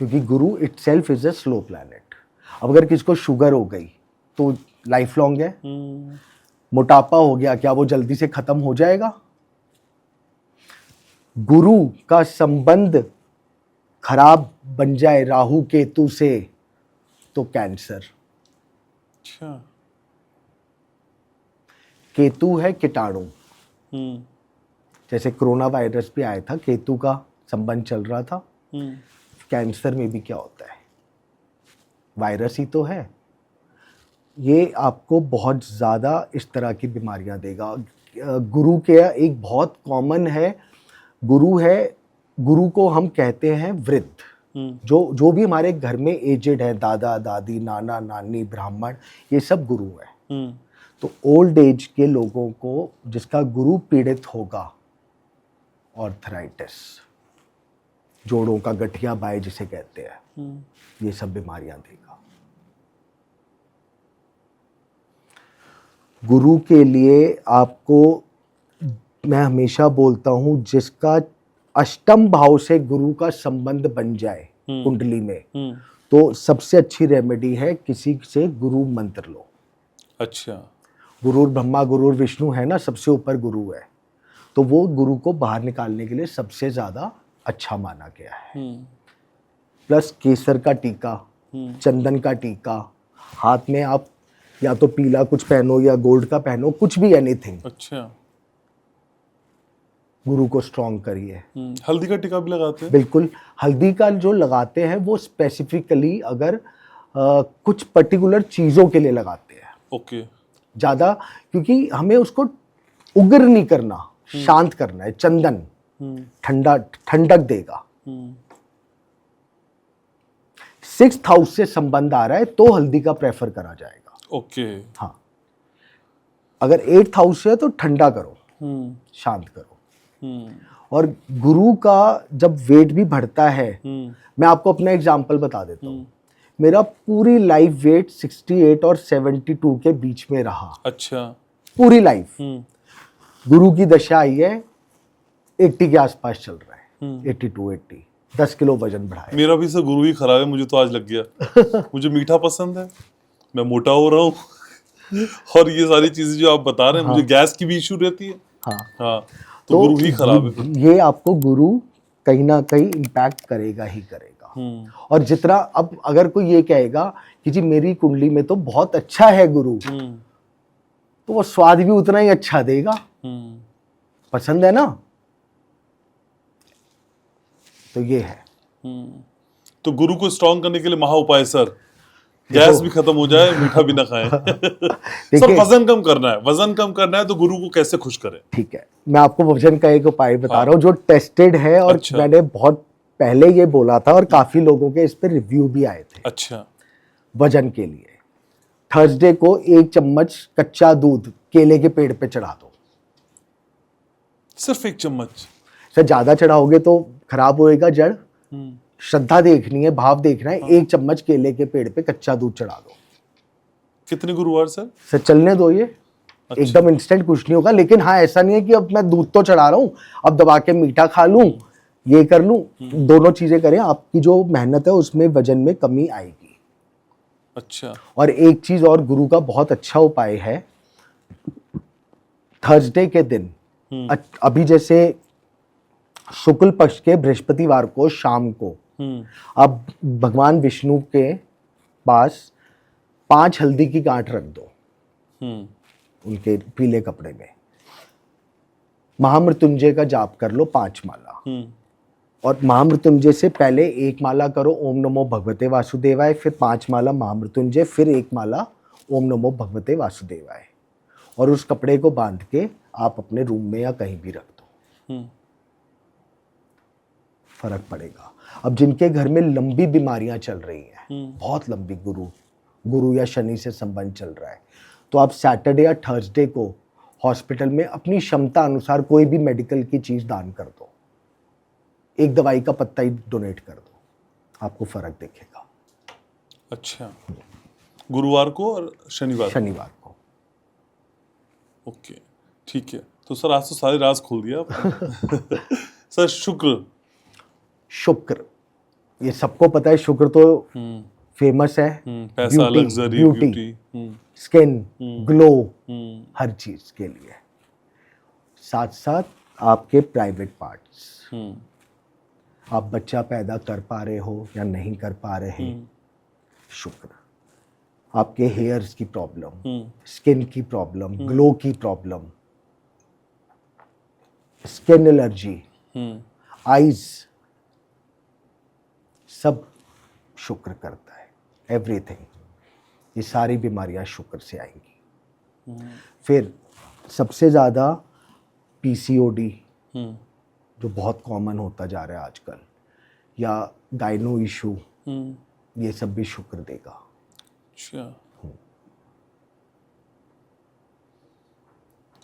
Speaker 2: क्योंकि गुरु itself is a slow planet. अब अगर किसको शुगर हो गई तो लाइफ लॉन्ग है। मोटापा हो गया, क्या वो जल्दी से खत्म हो जाएगा? गुरु का संबंध खराब बन जाए राहु केतु से तो कैंसर।
Speaker 1: अच्छा।
Speaker 2: केतु है कीटाणु, जैसे कोरोना वायरस भी आया था, केतु का संबंध चल रहा था। कैंसर में भी क्या होता है? वायरस ही तो है। ये आपको बहुत ज़्यादा इस तरह की बीमारियां देगा। गुरु के एक बहुत कॉमन है गुरु है, गुरु को हम कहते हैं वृद्ध। जो भी हमारे घर में एजेड है, दादा दादी, नाना नानी, ब्राह्मण, ये सब गुरु है। तो ओल्ड एज के लोगों को जिसका गुरु पीड़ित होगा, ऑर्थराइटिस, जोड़ों का गठिया बाय जिसे कहते हैं, ये सब बीमारियां देगा। गुरु के लिए आपको, मैं हमेशा बोलता हूं, जिसका अष्टम भाव से गुरु का संबंध बन जाए कुंडली में, तो सबसे अच्छी रेमेडी है किसी से गुरु मंत्र लो।
Speaker 1: अच्छा।
Speaker 2: गुरुर ब्रह्मा गुरुर विष्णु है ना, सबसे ऊपर गुरु है, तो वो गुरु को बाहर निकालने के लिए सबसे ज्यादा अच्छा माना गया है। प्लस केसर का टीका, चंदन का टीका, हाथ में आप या तो पीला कुछ पहनो या गोल्ड का पहनो, कुछ भी, एनीथिंग। अच्छा। गुरु को स्ट्रॉन्ग करिए।
Speaker 1: हल्दी का टीका भी लगाते हैं?
Speaker 2: बिल्कुल, हल्दी का जो लगाते हैं वो स्पेसिफिकली अगर कुछ पर्टिकुलर चीजों के लिए लगाते हैं।
Speaker 1: ओके।
Speaker 2: ज्यादा, क्योंकि हमें उसको उग्र नहीं करना, शांत करना है। चंदन ठंडक देगा। 6th हाउस से संबंध आ रहा है तो हल्दी का प्रेफर करा जाएगा।
Speaker 1: ओके।
Speaker 2: हाँ, अगर 8th हाउस से है तो ठंडा करो, शांत करो। और गुरु का जब वेट भी बढ़ता है, मैं आपको अपना एग्जांपल बता देता हूँ। मेरा पूरी लाइफ वेट 68 और 72 के बीच में रहा।
Speaker 1: अच्छा।
Speaker 2: पूरी लाइफ। गुरु की दशा आई है, 80 के आसपास चल रहा है। 82, 80, 10 किलो वजन बढ़ाया।
Speaker 1: मेरा भी सर गुरु ही खराब है, मुझे तो आज लग गया। मुझे मीठा पसंद है, मैं मोटा हो रहा हूँ। और ये सारी चीजें जो आप बता रहे हैं, मुझे गैस की भी इशू रहती है। हाँ, तो गुरु ही खराब है।
Speaker 2: ये आपको गुरु कहीं ना कहीं इम्पैक्ट करेगा ही करेगा। और जितना, अब अगर कोई ये कहेगा कि जी मेरी कुंडली में तो बहुत अच्छा है गुरु, तो वो स्वाद भी उतना ही अच्छा देगा। पसंद है ना, तो ये है।
Speaker 1: तो गुरु को स्ट्रॉन्ग करने के लिए महा उपाय सर, गैस भी खत्म हो जाए, मीठा भी ना खाएं। सर वजन कम करना है, वजन कम करना है तो गुरु को कैसे खुश करें?
Speaker 2: ठीक है, मैं आपको वजन का एक उपाय बता रहा हूँ जो टेस्टेड है, और
Speaker 1: अच्छा।
Speaker 2: मैंने बहुत पहले ये बोला था और काफी लोगों के इस पे रिव्यू भी आए थे।
Speaker 1: अच्छा।
Speaker 2: वजन के लिए थर्सडे को 1 चम्मच कच्चा दूध केले के पेड़ पे चढ़ा दो।
Speaker 1: सिर्फ 1 चम्मच?
Speaker 2: सर ज्यादा चढ़ाओगे तो खराब होएगा जड़। श्रद्धा देखनी है, भाव देखना है। 1 चम्मच केले के पेड़ पे कच्चा दूध चढ़ा दो।
Speaker 1: कितने गुरुवार सर?
Speaker 2: सर चलने दो ये। अच्छा। एकदम इंस्टेंट कुछ नहीं होगा, लेकिन हाँ ऐसा नहीं है कि अब मैं दूध तो चढ़ा रहा हूँ, अब दबा के मीठा खा लूं, ये कर लूं। दोनों चीजें करें, आपकी जो मेहनत है उसमें वजन में कमी आएगी।
Speaker 1: अच्छा। और
Speaker 2: एक चीज और, गुरु का बहुत अच्छा उपाय है, थर्सडे के दिन, अभी जैसे शुक्ल पक्ष के बृहस्पतिवार को शाम को आप भगवान विष्णु के पास 5 हल्दी की गांठ रख दो उनके पीले कपड़े में। महामृत्युंजय का जाप कर लो 5 माला। और महामृत्युंजय से पहले 1 माला करो ओम नमो भगवते वासुदेवाय, फिर 5 माला महामृत्युंजय, फिर 1 माला ओम नमो भगवते वासुदेवाय। और उस कपड़े को बांध के आप अपने रूम में या कहीं भी रख दो, फर्क पड़ेगा। अब जिनके घर में लंबी बीमारियां चल रही हैं, बहुत लंबी, गुरु या शनि से संबंध चल रहा है, तो आप सैटरडे या थर्सडे को हॉस्पिटल में अपनी क्षमता अनुसार कोई भी मेडिकल की चीज दान कर दो। 1 दवाई का पत्ता ही डोनेट कर दो, आपको फर्क दिखेगा।
Speaker 1: अच्छा, गुरुवार को और शनिवार
Speaker 2: को।
Speaker 1: ओके, ठीक है। तो सर आज तो सारे राज खोल दिया आपने। सर शुक्र,
Speaker 2: ये सबको पता है, शुक्र तो फेमस है।
Speaker 1: पैसा, लग्जरी, ब्यूटी,
Speaker 2: स्किन ग्लो, हर चीज के लिए। साथ साथ आपके प्राइवेट पार्ट्स, आप बच्चा पैदा कर पा रहे हो या नहीं कर पा रहे, शुक्र। आपके हेयर्स की प्रॉब्लम, स्किन की प्रॉब्लम, ग्लो की प्रॉब्लम, स्किन एलर्जी, आईज, सब शुक्र करता है। एवरीथिंग, ये सारी बीमारियां शुक्र से आएंगी। फिर सबसे ज्यादा पीसीओडी, जो बहुत कॉमन होता जा रहा है आजकल, या गायनो इशू, ये सब भी शुक्र देगा।
Speaker 1: अच्छा,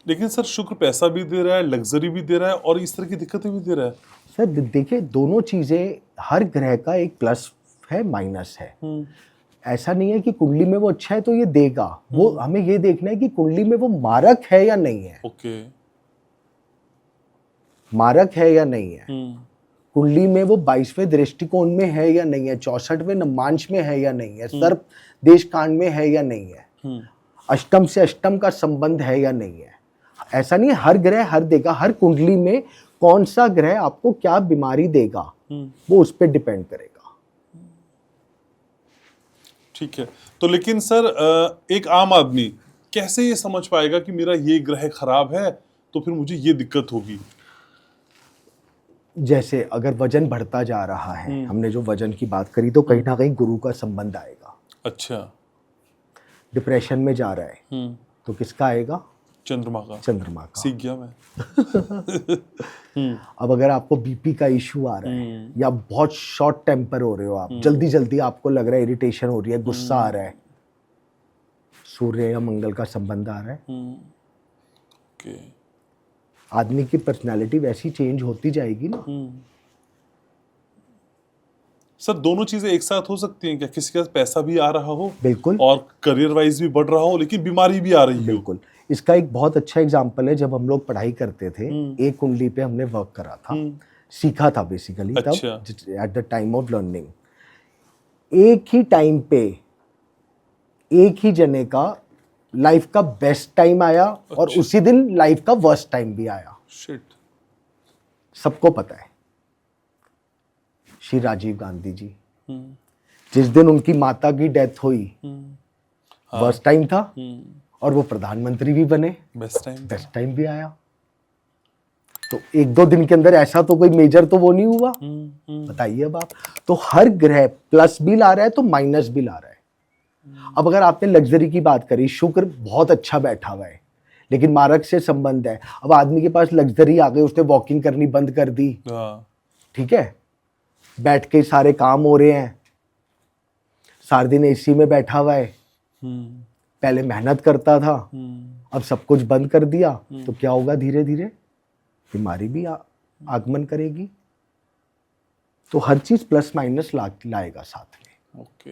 Speaker 1: लेकिन सर शुक्र पैसा भी दे रहा है, लग्जरी भी दे रहा है और इस तरह की दिक्कतें भी दे रहा है।
Speaker 2: सर देखिए, दोनों चीजें, हर ग्रह का एक प्लस है, माइनस है। ऐसा नहीं है कि कुंडली में वो अच्छा है तो ये देगा, वो हमें ये देखना है कि कुंडली में वो मारक है या नहीं है।
Speaker 1: ओके।
Speaker 2: मारक है या नहीं है, कुंडली में वो 22वें दृष्टिकोण में है या नहीं है, 64वें नमांश में है या नहीं है, सर्प देश कांड में है या नहीं है, अष्टम से अष्टम का संबंध है या नहीं है। ऐसा नहीं है हर ग्रह हर देगा, हर कुंडली में कौन सा ग्रह आपको क्या बीमारी देगा वो उस पर डिपेंड करेगा।
Speaker 1: ठीक है, तो लेकिन सर एक आम आदमी कैसे ये समझ पाएगा कि मेरा ये ग्रह खराब है तो फिर मुझे ये दिक्कत होगी?
Speaker 2: जैसे अगर वजन बढ़ता जा रहा है, हमने जो वजन की बात करी, तो कहीं ना कहीं गुरु का संबंध आएगा।
Speaker 1: अच्छा।
Speaker 2: डिप्रेशन में जा रहा है तो किसका आएगा?
Speaker 1: चंद्रमा का।
Speaker 2: चंद्रमा का।
Speaker 1: सीख गया मैं।
Speaker 2: अब अगर आपको बीपी का इशू आ रहा है या बहुत शॉर्ट टेम्पर हो रहे हो आप, जल्दी जल्दी आपको लग रहा है इरिटेशन हो रही है, गुस्सा आ रहा है, सूर्य या मंगल का संबंध आ रहा है।
Speaker 1: ओके।
Speaker 2: आदमी की पर्सनालिटी वैसी चेंज होती जाएगी ना।
Speaker 1: सर दोनों चीजें एक साथ हो सकती हैं क्या? किसी के पास पैसा भी आ रहा हो,
Speaker 2: बिल्कुल,
Speaker 1: और करियर वाइज भी बढ़ रहा हो, लेकिन बीमारी भी आ रही हो?
Speaker 2: बिल्कुल। इसका एक बहुत अच्छा एग्जांपल है, जब हम लोग पढ़ाई करते थे, एक कुंडली पे हमने वर्क करा था, सीखा था बेसिकली।
Speaker 1: अच्छा।
Speaker 2: तब at the time of learning, एक ही टाइम पे एक ही जने का लाइफ का बेस्ट टाइम आया और उसी दिन लाइफ का वर्स्ट टाइम भी आया।
Speaker 1: शिट।
Speaker 2: सबको पता है, श्री राजीव गांधी जी, जिस दिन उनकी माता की डेथ हुई, वर्स्ट टाइम था, और वो प्रधानमंत्री भी बने, बेस्ट टाइम भी आया। तो एक दो दिन के अंदर ऐसा तो कोई मेजर तो वो नहीं हुआ। बताइए अब आप। तो हर ग्रह प्लस भी ला रहा है तो माइनस भी ला रहा है। अब अगर आपने लग्जरी की बात करी, शुक्र बहुत अच्छा बैठा हुआ है, लेकिन मारक से संबंध है। अब आदमी के पास लग्जरी आ गई, उसने वॉकिंग करनी बंद कर दी, ठीक है, बैठ के सारे काम हो रहे हैं, सारे दिन एसी में बैठा हुआ है, पहले मेहनत करता था, अब सब कुछ बंद कर दिया, तो क्या होगा? धीरे धीरे बीमारी भी आगमन करेगी। तो हर चीज प्लस माइनस लाएगा साथ में।
Speaker 1: ओके।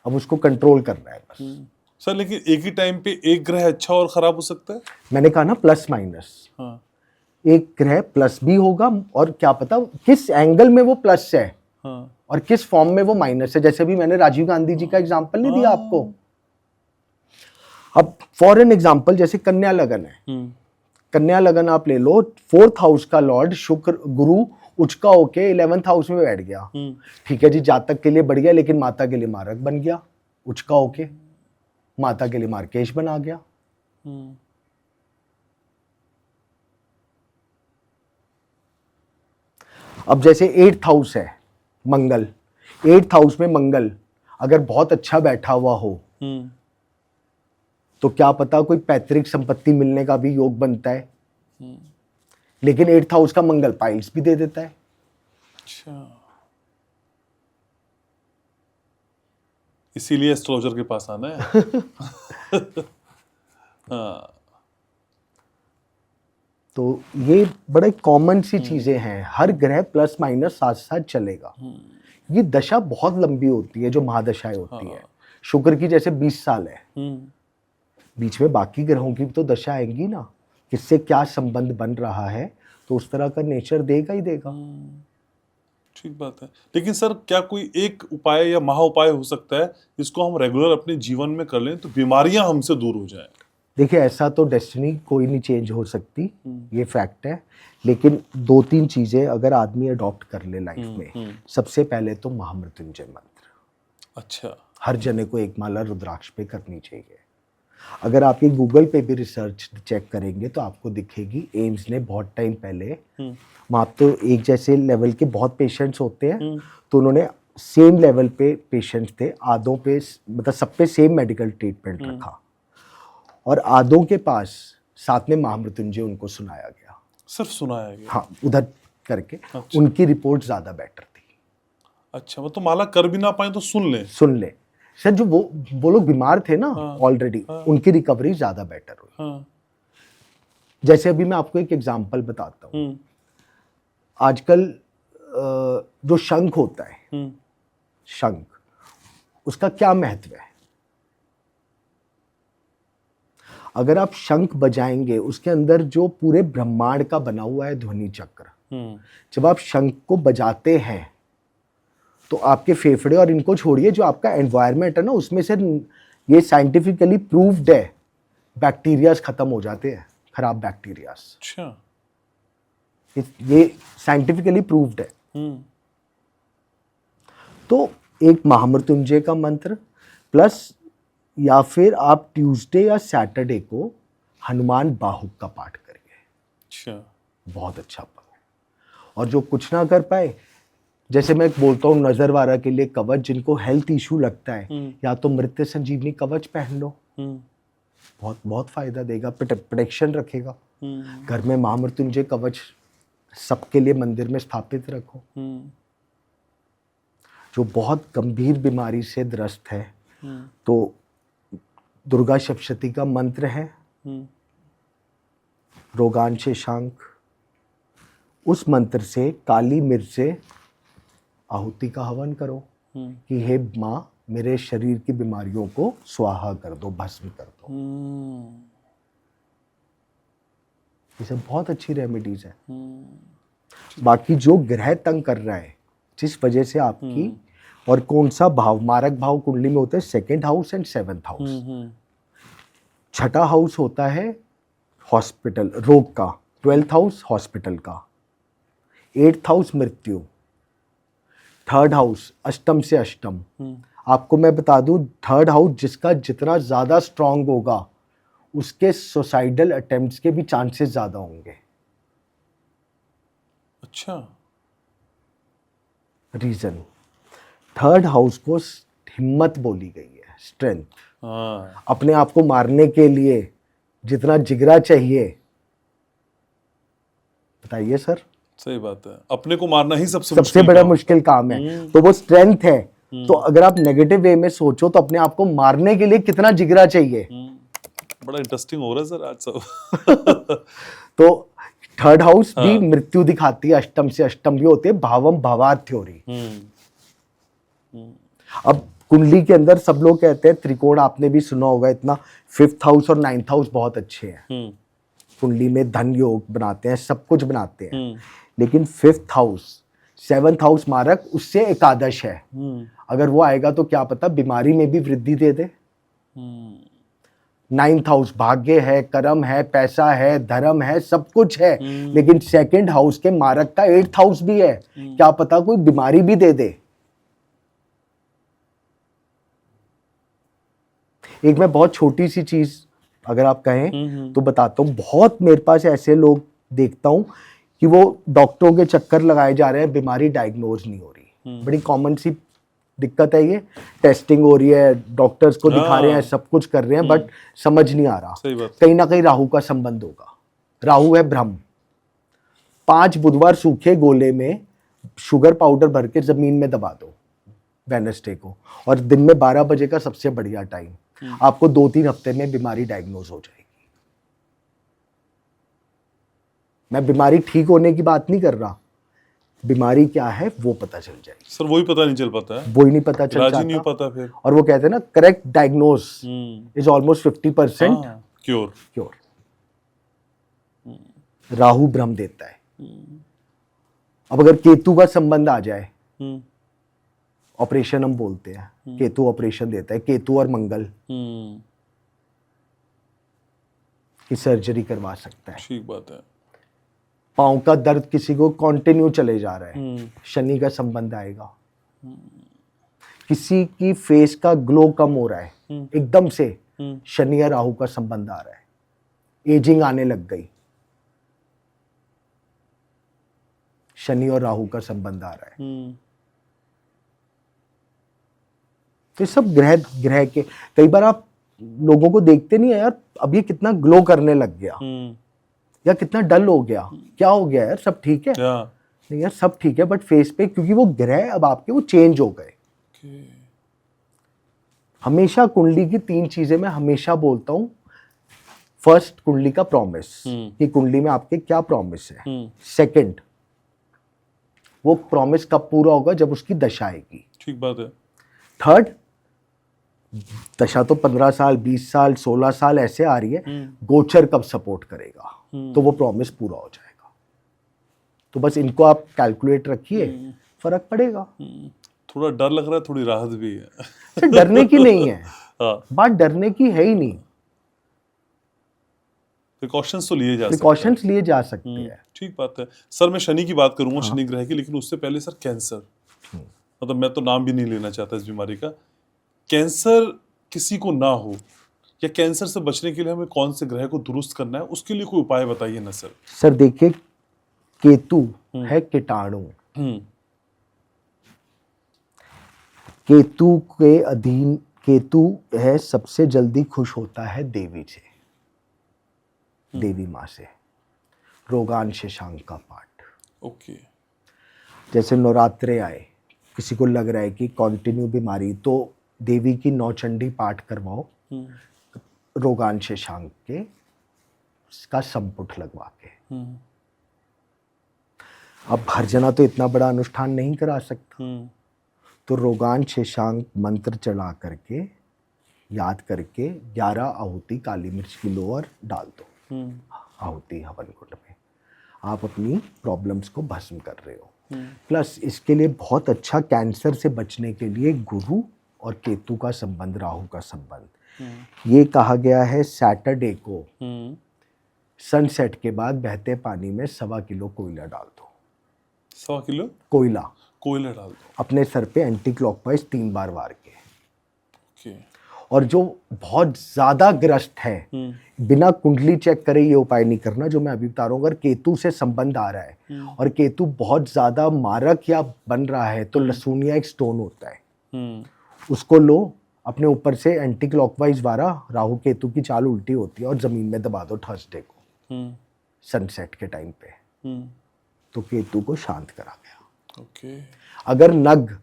Speaker 2: अब उसको कंट्रोल करना है बस।
Speaker 1: सर लेकिन एक ही टाइम पे एक ग्रह अच्छा और खराब हो सकता है?
Speaker 2: मैंने कहा ना, प्लस माइनस।
Speaker 1: हाँ।
Speaker 2: एक ग्रह प्लस भी होगा, और क्या पता किस एंगल में वो प्लस है,
Speaker 1: हाँ।
Speaker 2: और किस फॉर्म में वो माइनस है। जैसे भी मैंने राजीव गांधी जी का एग्जांपल नहीं दिया आपको। अब फॉर एन एग्जांपल, जैसे कन्या लगन है, कन्या लगन आप ले लो, 4th हाउस का लॉर्ड शुक्र गुरु उचका होके 11th हाउस में बैठ गया। ठीक है जी, जातक के लिए बढ़ गया, लेकिन माता के लिए मारक बन गया। उचका होके माता के लिए मार्केश बना गया। अब जैसे 8th हाउस है मंगल, 8th हाउस में मंगल अगर बहुत अच्छा बैठा हुआ हो, तो क्या पता कोई पैतृक संपत्ति मिलने का भी योग बनता है। लेकिन 8th हाउस का मंगल पाइल्स भी दे देता है।
Speaker 1: अच्छा, इसीलिए एस्ट्रोलॉजर के पास आना है। हाँ।
Speaker 2: तो ये बड़े कॉमन सी चीजें हैं। हर ग्रह प्लस माइनस साथ साथ चलेगा। ये दशा बहुत लंबी होती है, जो महादशाएं होती है। शुक्र की जैसे 20 साल है, बीच में बाकी ग्रहों की तो दशा आएंगी ना, किससे क्या संबंध बन रहा है, तो उस तरह का नेचर देगा ही देगा।
Speaker 1: ठीक बात है। लेकिन सर क्या कोई एक उपाय या महा उपाय हो सकता है जिसको हम रेगुलर अपने जीवन में कर लें तो बीमारियां हमसे दूर हो जाएं?
Speaker 2: देखिए, ऐसा तो डेस्टिनी कोई नहीं चेंज हो सकती, ये फैक्ट है। लेकिन 2-3 चीजें अगर आदमी अडॉप्ट कर ले लाइफ में, सबसे पहले तो महामृत्युंजय मंत्र।
Speaker 1: अच्छा। हर
Speaker 2: जने को एक माला रुद्राक्ष पे करनी चाहिए। अगर आप ये गूगल पे भी रिसर्च चेक करेंगे तो आपको दिखेगी, एम्स ने बहुत टाइम पहले, वहाँ तो एक जैसे लेवल के बहुत पेशेंट्स होते हैं, तो उन्होंने सेम लेवल पे पेशेंट्स थे, आधों पे मतलब सब पे सेम मेडिकल ट्रीटमेंट रखा, और आधों के पास साथ में महामृत्युंजय उनको सुनाया गया।
Speaker 1: सिर्फ सुनाया गया?
Speaker 2: हाँ, उधर करके,
Speaker 1: अच्छा।
Speaker 2: उनकी रिपोर्ट ज्यादा बेटर थी।
Speaker 1: अच्छा, वो तो माला कर भी ना पाए तो सुन ले।
Speaker 2: सर जो वो लोग बीमार थे ना
Speaker 1: हाँ,
Speaker 2: ऑलरेडी,
Speaker 1: हाँ,
Speaker 2: उनकी रिकवरी ज्यादा बेटर हुई।
Speaker 1: हाँ,
Speaker 2: जैसे अभी मैं आपको एक एग्जांपल बताता हूँ। आजकल जो शंख होता है, शंख, उसका क्या महत्व है? अगर आप शंख बजाएंगे, उसके अंदर जो पूरे ब्रह्मांड का बना हुआ है ध्वनि चक्र, जब आप शंख को बजाते हैं तो आपके फेफड़े और इनको छोड़िए, जो आपका एनवायरनमेंट है ना, उसमें से ये साइंटिफिकली प्रूव्ड है, बैक्टीरियाज खत्म हो जाते हैं, खराब बैक्टीरियाज।
Speaker 1: अच्छा,
Speaker 2: ये साइंटिफिकली प्रूव्ड है। तो एक महामृत्युंजय का मंत्र प्लस, या फिर आप ट्यूसडे या सैटरडे को हनुमान बाहुक का पाठ करिए।
Speaker 1: अच्छा,
Speaker 2: बहुत अच्छा पल है। और जो कुछ ना कर पाए, जैसे मैं बोलता हूँ नजर वारा के लिए कवच, जिनको हेल्थ इशू लगता है, या तो मृत्यु संजीवनी कवच पहन लो, बहुत बहुत फायदा देगा, प्रोटेक्शन रखेगा। घर में महामृत्युंजय कवच सबके लिए मंदिर में स्थापित रखो। जो बहुत गंभीर बीमारी से ग्रस्त है, तो दुर्गा सप्तशती का मंत्र है, रोगान शेषांक, उस मंत्र से काली मिर्च से आहुति का हवन करो कि हे माँ, मेरे शरीर की बीमारियों को स्वाहा कर दो, भस्म कर दो। ये सब बहुत अच्छी रेमेडीज है। बाकी जो ग्रह तंग कर रहा है, जिस वजह से आपकी, और कौन सा भाव, मारक भाव कुंडली में होते हैं 2nd house and 7th house. छठा हाउस होता है हॉस्पिटल, रोग का, 12th हाउस हॉस्पिटल का, 8th हाउस मृत्यु, 3rd हाउस अष्टम से अष्टम। आपको मैं बता दूं, 3rd हाउस जिसका जितना ज्यादा स्ट्रांग होगा, उसके सुसाइडल अटेम्प्ट्स के भी चांसेस ज्यादा होंगे।
Speaker 1: अच्छा,
Speaker 2: रीजन, 3rd हाउस को हिम्मत बोली गई है, स्ट्रेंथ।
Speaker 1: हाँ,
Speaker 2: अपने आप को मारने के लिए जितना जिगरा चाहिए, बताइए सर,
Speaker 1: सही बात है, अपने को मारना ही सबसे
Speaker 2: सबसे बड़ा मुश्किल काम है। तो वो स्ट्रेंथ है। तो अगर आप नेगेटिव वे में सोचो, तो अपने आप को मारने के लिए कितना जिगरा चाहिए।
Speaker 1: बड़ा इंटरेस्टिंग हो रहा है सर आज सब।
Speaker 2: तो 3rd हाउस भी मृत्यु दिखाती है, अष्टम से अष्टम भी होते हैं, भावम भावार्थ थ्योरी। अब कुंडली के अंदर सब लोग कहते हैं त्रिकोण, आपने भी सुना होगा इतना, 5th हाउस और 9th हाउस बहुत अच्छे हैं। कुंडली में धन योग बनाते हैं, सब कुछ बनाते हैं। लेकिन 5th हाउस, 7th हाउस मारक, उससे एकादश है। अगर वो आएगा तो क्या पता बीमारी में भी वृद्धि दे दे। 9th हाउस भाग्य है, कर्म है, पैसा है, धर्म है, सब कुछ है। लेकिन 2nd हाउस के मारक का 8th हाउस भी है, क्या पता कोई बीमारी भी दे दे। एक मैं बहुत छोटी सी चीज अगर आप कहें तो बताता हूँ। बहुत मेरे पास ऐसे लोग देखता हूँ कि वो डॉक्टरों के चक्कर लगाए जा रहे हैं, बीमारी डायग्नोज नहीं हो रही। बड़ी कॉमन सी दिक्कत है ये। टेस्टिंग हो रही है, डॉक्टर्स को दिखा रहे हैं, सब कुछ कर रहे हैं, बट समझ नहीं आ रहा। कहीं ना कहीं राहु का संबंध होगा। राहु है ब्रह्म। 5 बुधवार सूखे गोले में शुगर पाउडर भर के जमीन में दबा दो वेडनेसडे को, और दिन में 12 बजे का सबसे बढ़िया टाइम। आपको 2-3 हफ्ते में बीमारी डायग्नोज हो जाएगी। मैं बीमारी ठीक होने की बात नहीं कर रहा, बीमारी क्या है वो पता चल जाएगी।
Speaker 1: सर वही पता नहीं चल पाता है,
Speaker 2: वही नहीं पता चल
Speaker 1: इलाज ही नहीं हो पाता फिर।
Speaker 2: और वो कहते हैं ना, correct diagnose is almost 50% cure. Rahu ब्रह्म देता है। अब अगर केतु का संबंध आ जाए, ऑपरेशन हम बोलते हैं, केतु ऑपरेशन देता है, केतु और मंगल की सर्जरी करवा सकता है।
Speaker 1: ठीक बात है।
Speaker 2: पांव का दर्द किसी को कंटिन्यू चले जा रहा है, शनि का संबंध आएगा। किसी की फेस का ग्लो कम हो रहा है एकदम से, शनि या राहु का संबंध आ रहा है। एजिंग आने लग गई, शनि और राहु का संबंध आ रहा है। तो सब ग्रह के, कई बार आप लोगों को देखते नहीं है यार, अब ये कितना ग्लो करने लग गया या कितना डल हो गया, क्या हो गया यार, सब ठीक है? नहीं यार सब ठीक है, बट फेस पे क्योंकि वो ग्रह अब आपके वो चेंज हो गए। हमेशा कुंडली की 3 चीजें मैं हमेशा बोलता हूँ। फर्स्ट, कुंडली का प्रॉमिस, कि कुंडली में आपके क्या प्रॉमिस है। सेकंड, वो प्रॉमिस कब पूरा होगा, जब उसकी दशा आएगी।
Speaker 1: ठीक बात है।
Speaker 2: थर्ड, दशा तो 15 साल 20 साल 16 साल ऐसे आ रही है, गोचर कब सपोर्ट करेगा, तो वो प्रॉमिस पूरा हो जाएगा। तो बस इनको आप कैलकुलेट रखिए, फर्क पड़ेगा।
Speaker 1: थोड़ा डर लग रहा है, थोड़ी राहत भी है।
Speaker 2: सर डरने की नहीं है,
Speaker 1: हाँ,
Speaker 2: बात डरने की है ही नहीं।
Speaker 1: प्रिकॉशंस तो लिए जा सकते हैं।
Speaker 2: प्रिकॉशंस लिए जा सकते हैं।
Speaker 1: ठीक बात है सर। मैं शनि की बात करूंगा, शनि ग्रह की, लेकिन उससे पहले सर कैंसर, मतलब मैं तो नाम भी नहीं लेना चाहता इस बीमारी का। कैंसर किसी को ना हो, या कैंसर से बचने के लिए हमें कौन से ग्रह को दुरुस्त करना है, उसके लिए कोई उपाय बताइए ना सर।
Speaker 2: सर देखिए, केतु है कीटाणु। केतु के अधीन, केतु है सबसे जल्दी खुश होता है देवी से, देवी माँ से। रोगान शेषांग का पाठ।
Speaker 1: ओके।
Speaker 2: जैसे नवरात्रे आए, किसी को लग रहा है कि कंटिन्यू बीमारी, तो देवी की नौचंडी पाठ करवाओ, रोगान शेषांग के का संपुट लगवा के। अब हर जना तो इतना बड़ा अनुष्ठान नहीं करा सकता, तो रोगान शेषांग मंत्र चढ़ा करके, याद करके 11 आहुति काली मिर्च की लो और डाल दो आहुति हवन कुंड में। आप अपनी प्रॉब्लम्स को भस्म कर रहे हो। प्लस इसके लिए बहुत अच्छा, कैंसर से बचने के लिए गुरु और केतु का संबंध, राहु का संबंध। ये कहा गया है सैटरडे को सनसेट के बाद बहते पानी में 1.25 किलो कोयला डाल दो।
Speaker 1: 1.25 किलो
Speaker 2: कोयला
Speaker 1: डाल दो
Speaker 2: अपने सर पे एंटी क्लॉकवाइज 3 बार वार के।
Speaker 1: ओके।
Speaker 2: और जो बहुत ज्यादा ग्रस्त है, बिना कुंडली चेक करे ये उपाय नहीं करना जो मैं अभी बता रहा हूँ। अगर केतु से संबंध आ रहा है और केतु बहुत ज्यादा मारक या बन रहा है, तो लसूनिया एक स्टोन होता है, उसको लो, अपने ऊपर से एंटी क्लॉकवाइज वारा, राहु केतु की चाल उल्टी होती है, और जमीन में दबा दो थर्सडे को सनसेट के टाइम पे, तो केतु को शांत करा गया।
Speaker 1: ओके।
Speaker 2: अगर नग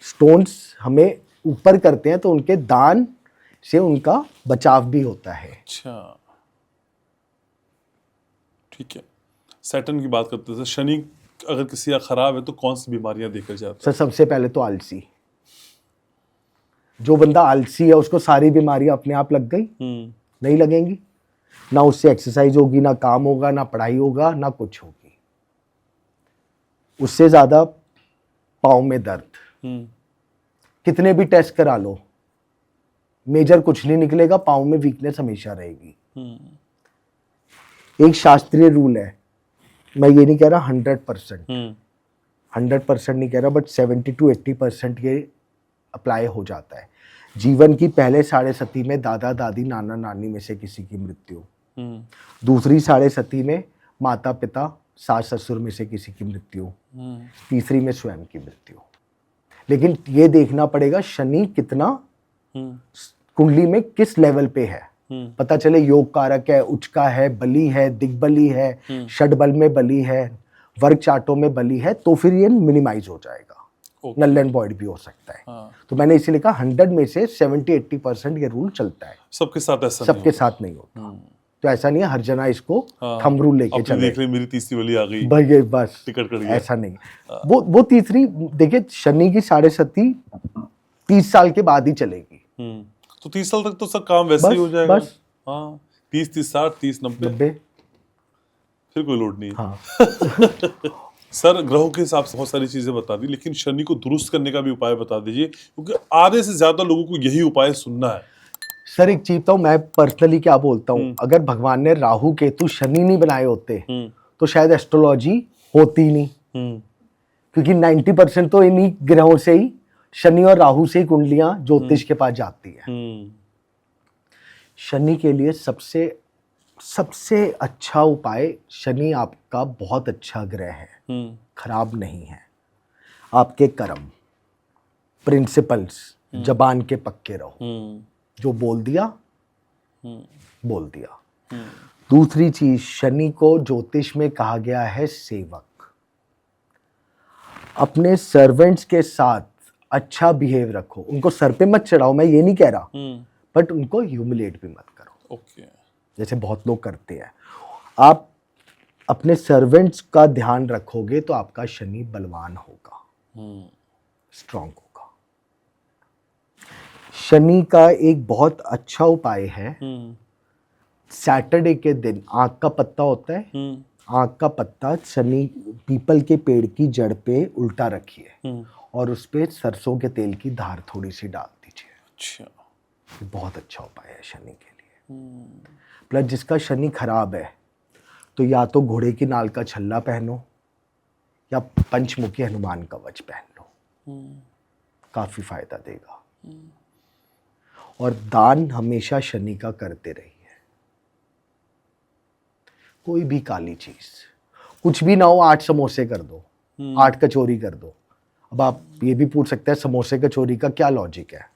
Speaker 2: स्टोन्स हमें ऊपर करते हैं, तो उनके दान से उनका बचाव भी होता है।
Speaker 1: अच्छा, ठीक है। सैटर्न की बात करते थे, शनि अगर किसी का खराब है तो कौन सी बीमारियां देखा जाता
Speaker 2: सर सबसे पहले तो आलसी। जो बंदा आलसी है उसको सारी बीमारियां अपने आप लग गई, नहीं लगेंगी। ना उससे एक्सरसाइज होगी, ना काम होगा, ना पढ़ाई होगा, ना कुछ होगी। उससे ज्यादा पाँव में दर्द, कितने भी टेस्ट करा लो, मेजर कुछ नहीं निकलेगा, पाँव में वीकनेस हमेशा रहेगी। एक शास्त्रीय रूल है, मैं ये नहीं कह रहा 100%, 100% नहीं कह रहा, बट 70 to 80% ये अप्लाई हो जाता है। जीवन की पहले 7.5 में दादा दादी नाना नानी में से किसी की मृत्यु, दूसरी 7.5 में माता पिता सास ससुर में से किसी की मृत्यु, तीसरी में स्वयं की मृत्यु। लेकिन ये देखना पड़ेगा शनि कितना कुंडली में किस लेवल पे है। पता चले योग कारक है, उच्चका है, बली है, दिग्बली है, षडबल में बली है, वर्ग चार्टों में बली है, तो फिर ये मिनिमाइज हो जाएगा। नल एंड वॉइड भी हो सकता है। तो मैंने इसीलिए कहा 100 में से 70-80% ये रूल चलता है।
Speaker 1: सबके साथ ऐसा
Speaker 2: सबके साथ नहीं होता। तो ऐसा नहीं है हर जना इसको थंब रूल लेके चले।
Speaker 1: देख रहे मेरी तीसरी वाली आ गई,
Speaker 2: भाई बस
Speaker 1: टिकट कट गया।
Speaker 2: ऐसा नहीं। वो तीसरी देखिए, शनि की 7.5 30 साल के बाद ही चलेगी।
Speaker 1: तो 30 साल तक तो सब काम वैसे ही हो जाएगा।
Speaker 2: बस
Speaker 1: हाँ, 30 60 30 90 फिर कोई लोड नहीं।
Speaker 2: हाँ।
Speaker 1: सर ग्रहों के हिसाब से बहुत सारी चीजें बता दी, लेकिन शनि को दुरुस्त करने का भी उपाय बता दीजिए, क्योंकि आधे से ज्यादा लोगों को यही उपाय सुनना है।
Speaker 2: सर एक चीज तो मैं पर्सनली क्या बोलता हूँ, अगर भगवान ने राहु केतु शनि नहीं बनाए होते तो शायद एस्ट्रोलॉजी होती नहीं। क्योंकि 90% तो इन्हीं ग्रहों से ही, शनि और राहु से ही कुंडलियां ज्योतिष के पास जाती है। शनि के लिए सबसे अच्छा उपाय, शनि आपका बहुत अच्छा ग्रह है, खराब नहीं है। आपके कर्म, प्रिंसिपल्स, जबान के पक्के रहो, जो बोल दिया बोल दिया। दूसरी चीज, शनि को ज्योतिष में कहा गया है सेवक। अपने सर्वेंट्स के साथ अच्छा बिहेव रखो, उनको सर पे मत चढ़ाओ, मैं ये नहीं कह रहा, बट उनको ह्यूमिलेट भी मत करो।
Speaker 1: ओके।
Speaker 2: जैसे बहुत लोग करते हैं। आप अपने सर्वेंट्स का ध्यान रखोगे तो आपका शनि बलवान होगा, स्ट्रांग होगा। शनि का एक बहुत अच्छा उपाय है, सैटरडे के दिन आँख का पत्ता होता है, आँख का पत्ता शनि पीपल के पेड़ की जड़ पे उल्टा रखिए और उस पे सरसों के तेल की धार थोड़ी सी डाल दीजिए।
Speaker 1: अच्छा।
Speaker 2: ये बहुत अच्छा उपाय है शनि के लिए। प्लस जिसका शनि खराब है तो या तो घोड़े की नाल का छल्ला पहनो या पंचमुखी हनुमान कवच पहन लो, काफी फायदा देगा। और दान हमेशा शनि का करते रहिए। कोई भी काली चीज, कुछ भी ना हो, 8 समोसे कर दो, 8 कचौरी कर दो। अब आप ये भी पूछ सकते हैं समोसे कचौरी का क्या लॉजिक है?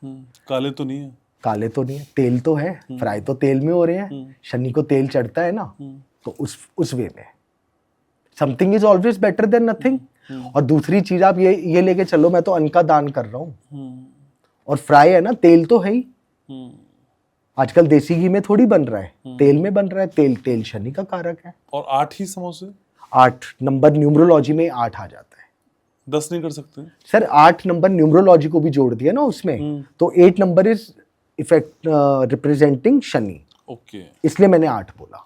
Speaker 1: काले तो नहीं है?
Speaker 2: काले तो नहीं है, तेल तो है, फ्राई तो तेल में हो रहे हैं, शनि को तेल चढ़ता है ना, तो उस वे में something is always better than nothing. और दूसरी चीज आप ये लेके चलो, मैं तो अन्न का दान कर रहा हूँ, और फ्राई है ना, तेल तो है ही। आजकल देसी घी में थोड़ी बन रहा है, तेल में बन रहा है। तेल शनि का कारक है।
Speaker 1: और 8 ही समोसे? 8
Speaker 2: नंबर न्यूमरोलॉजी में 8 आ जाता है।
Speaker 1: 10 नहीं कर सकते
Speaker 2: सर? 8 नंबर न्यूमरोलॉजी को भी जोड़ दिया ना उसमें, तो 8 number is effect representing Shani.
Speaker 1: Okay.
Speaker 2: इसलिए मैंने 8 बोला।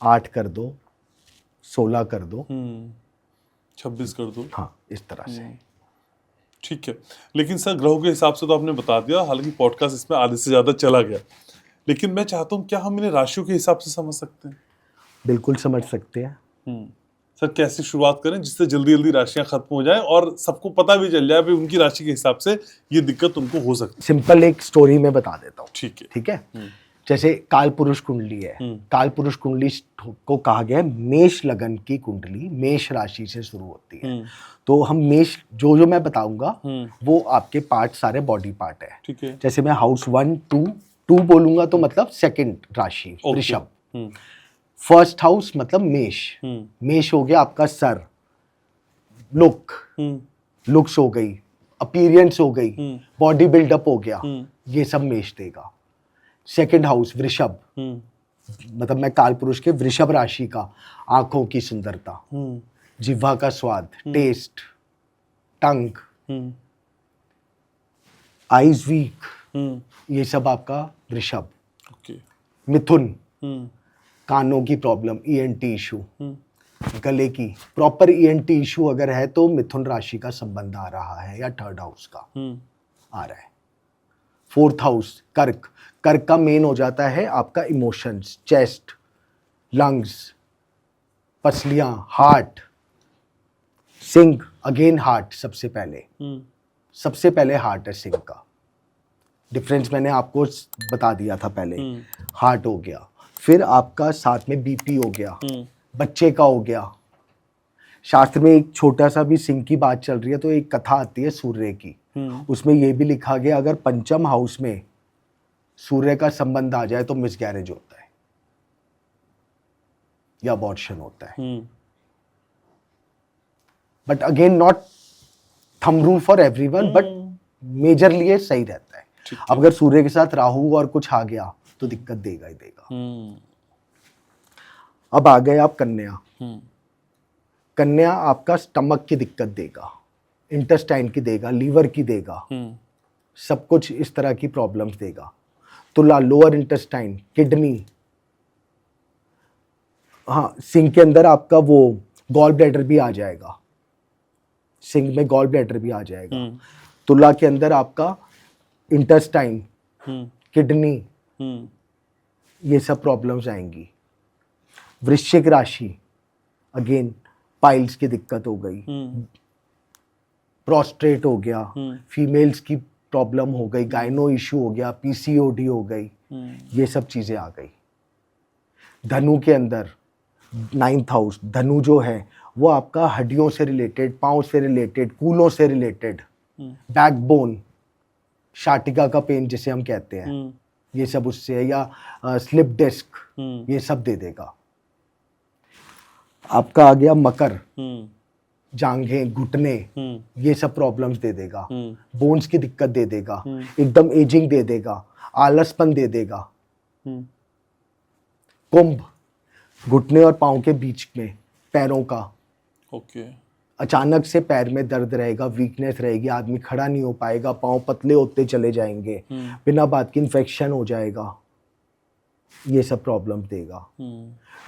Speaker 2: 8 कर दो, 16 कर दो,
Speaker 1: 26 कर दो।
Speaker 2: हाँ, इस तरह से।
Speaker 1: ठीक है। लेकिन सर ग्रहों के हिसाब से तो आपने बता दिया, हालांकि पॉडकास्ट इसमें आधे से ज्यादा चला गया, लेकिन मैं चाहता हूँ क्या हम इन्हें राशियों के हिसाब से समझ सकते हैं?
Speaker 2: बिल्कुल समझ सकते हैं।
Speaker 1: सर कैसे शुरुआत करें जिससे जल्दी जल्दी राशियां खत्म हो जाए और सबको पता भी चल जाए भी उनकी राशि के हिसाब से ये दिक्कत उनको हो सकती है?
Speaker 2: सिंपल एक स्टोरी में बता देता हूँ।
Speaker 1: ठीक है।
Speaker 2: ठीक है। जैसे काल पुरुष कुंडली है, काल पुरुष कुंडली को कहा गया है मेष लगन की कुंडली, मेष राशि से शुरू होती है। तो हम मेष जो मैं बताऊंगा वो आपके पार्ट सारे बॉडी पार्ट है।
Speaker 1: ठीक है।
Speaker 2: जैसे मैं हाउस 1 2 बोलूंगा तो मतलब सेकंड राशि वृषभ, फर्स्ट हाउस मतलब मेष। मेष हो गया आपका सर, लुक्स हो गई, अपीयरेंस हो गई, बॉडी बिल्डअप हो गया, ये सब मेष देगा। सेकंड हाउस वृषभ, मतलब मैं काल पुरुष के वृषभ राशि का, आंखों की सुंदरता, जिह्वा का स्वाद, टेस्ट, टंग, आईज वीक, ये सब आपका वृषभ। मिथुन, कानों की प्रॉब्लम, ईएनटी इशू, गले की प्रॉपर ईएनटी इशू अगर है तो मिथुन राशि का संबंध आ रहा है या थर्ड हाउस का आ रहा है। फोर्थ हाउस कर्क, कर्क का मेन हो जाता है आपका इमोशंस, चेस्ट, लंग्स, पसलियां, हार्ट, सिंह, अगेन हार्ट। सबसे पहले हार्ट है सिंह का। डिफरेंस मैंने आपको बता दिया था पहले। हार्ट हो गया, फिर आपका साथ में बीपी हो गया, बच्चे का हो गया। शास्त्र में एक छोटा सा भी सिंह की बात चल रही है तो एक कथा आती है सूर्य की, उसमें यह भी लिखा गया अगर पंचम हाउस में सूर्य का संबंध आ जाए तो मिसगैरेज होता है या अबॉर्शन होता है। But again not thumb rule for everyone, but majorly ये सही रहता है। अब अगर सूर्य के साथ राहु और कुछ आ गया तो दिक्कत देगा ही देगा। अब आ गए आप कन्या। कन्या आपका स्टमक की दिक्कत देगा, इंटेस्टाइन की देगा, लीवर की देगा, सब कुछ इस तरह की प्रॉब्लम्स देगा। तुला लोअर इंटेस्टाइन, किडनी। हाँ, सिंह के अंदर आपका वो गॉल ब्लैडर भी आ जाएगा, सिंह में गॉल ब्लैडर भी आ जाएगा। तुला के अंदर आपका इंटेस्टाइन, किडनी, ये सब प्रॉब्लम्स आएंगी। वृश्चिक राशि अगेन पाइल्स की दिक्कत हो गई, प्रोस्ट्रेट हो गया, फीमेल्स की प्रॉब्लम हो गई, गायनो इशू हो गया, पीसीओडी हो गई, ये सब चीजें आ गई। धनु के अंदर 9th हाउस, धनु जो है वो आपका हड्डियों से रिलेटेड, पाँव से रिलेटेड, कूलों से रिलेटेड, बैकबोन, शाटिका का पेन जिसे हम कहते हैं, ये सब उससे है, या स्लिप डिस्क, ये सब दे देगा। आपका आ गया मकर, जांघें, घुटने, ये सब प्रॉब्लम्स दे देगा,
Speaker 1: हम्म
Speaker 2: बोन्स की दिक्कत दे देगा, एकदम एजिंग दे देगा, आलसपन दे देगा।
Speaker 1: हम्म
Speaker 2: कुंभ, घुटने और पाँव के बीच में पैरों का,
Speaker 1: ओके
Speaker 2: अचानक से पैर में दर्द रहेगा, वीकनेस रहेगी, आदमी खड़ा नहीं हो पाएगा, पाँव पतले होते चले जाएंगे, बिना बात के इन्फेक्शन हो जाएगा, ये सब प्रॉब्लम देगा।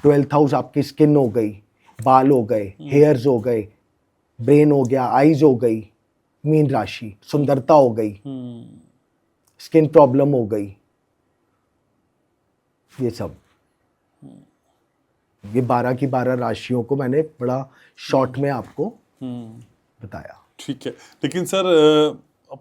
Speaker 2: 12th हाउस आपकी स्किन हो गई, बाल हो गए, हेयर्स हो गए, ब्रेन हो गया, आईज हो गई, मीन राशि, सुंदरता हो गई, स्किन प्रॉब्लम हो गई, ये सब। ये 12 की 12 राशियों को मैंने बड़ा शॉर्ट में आपको बताया।
Speaker 1: ठीक है, लेकिन सर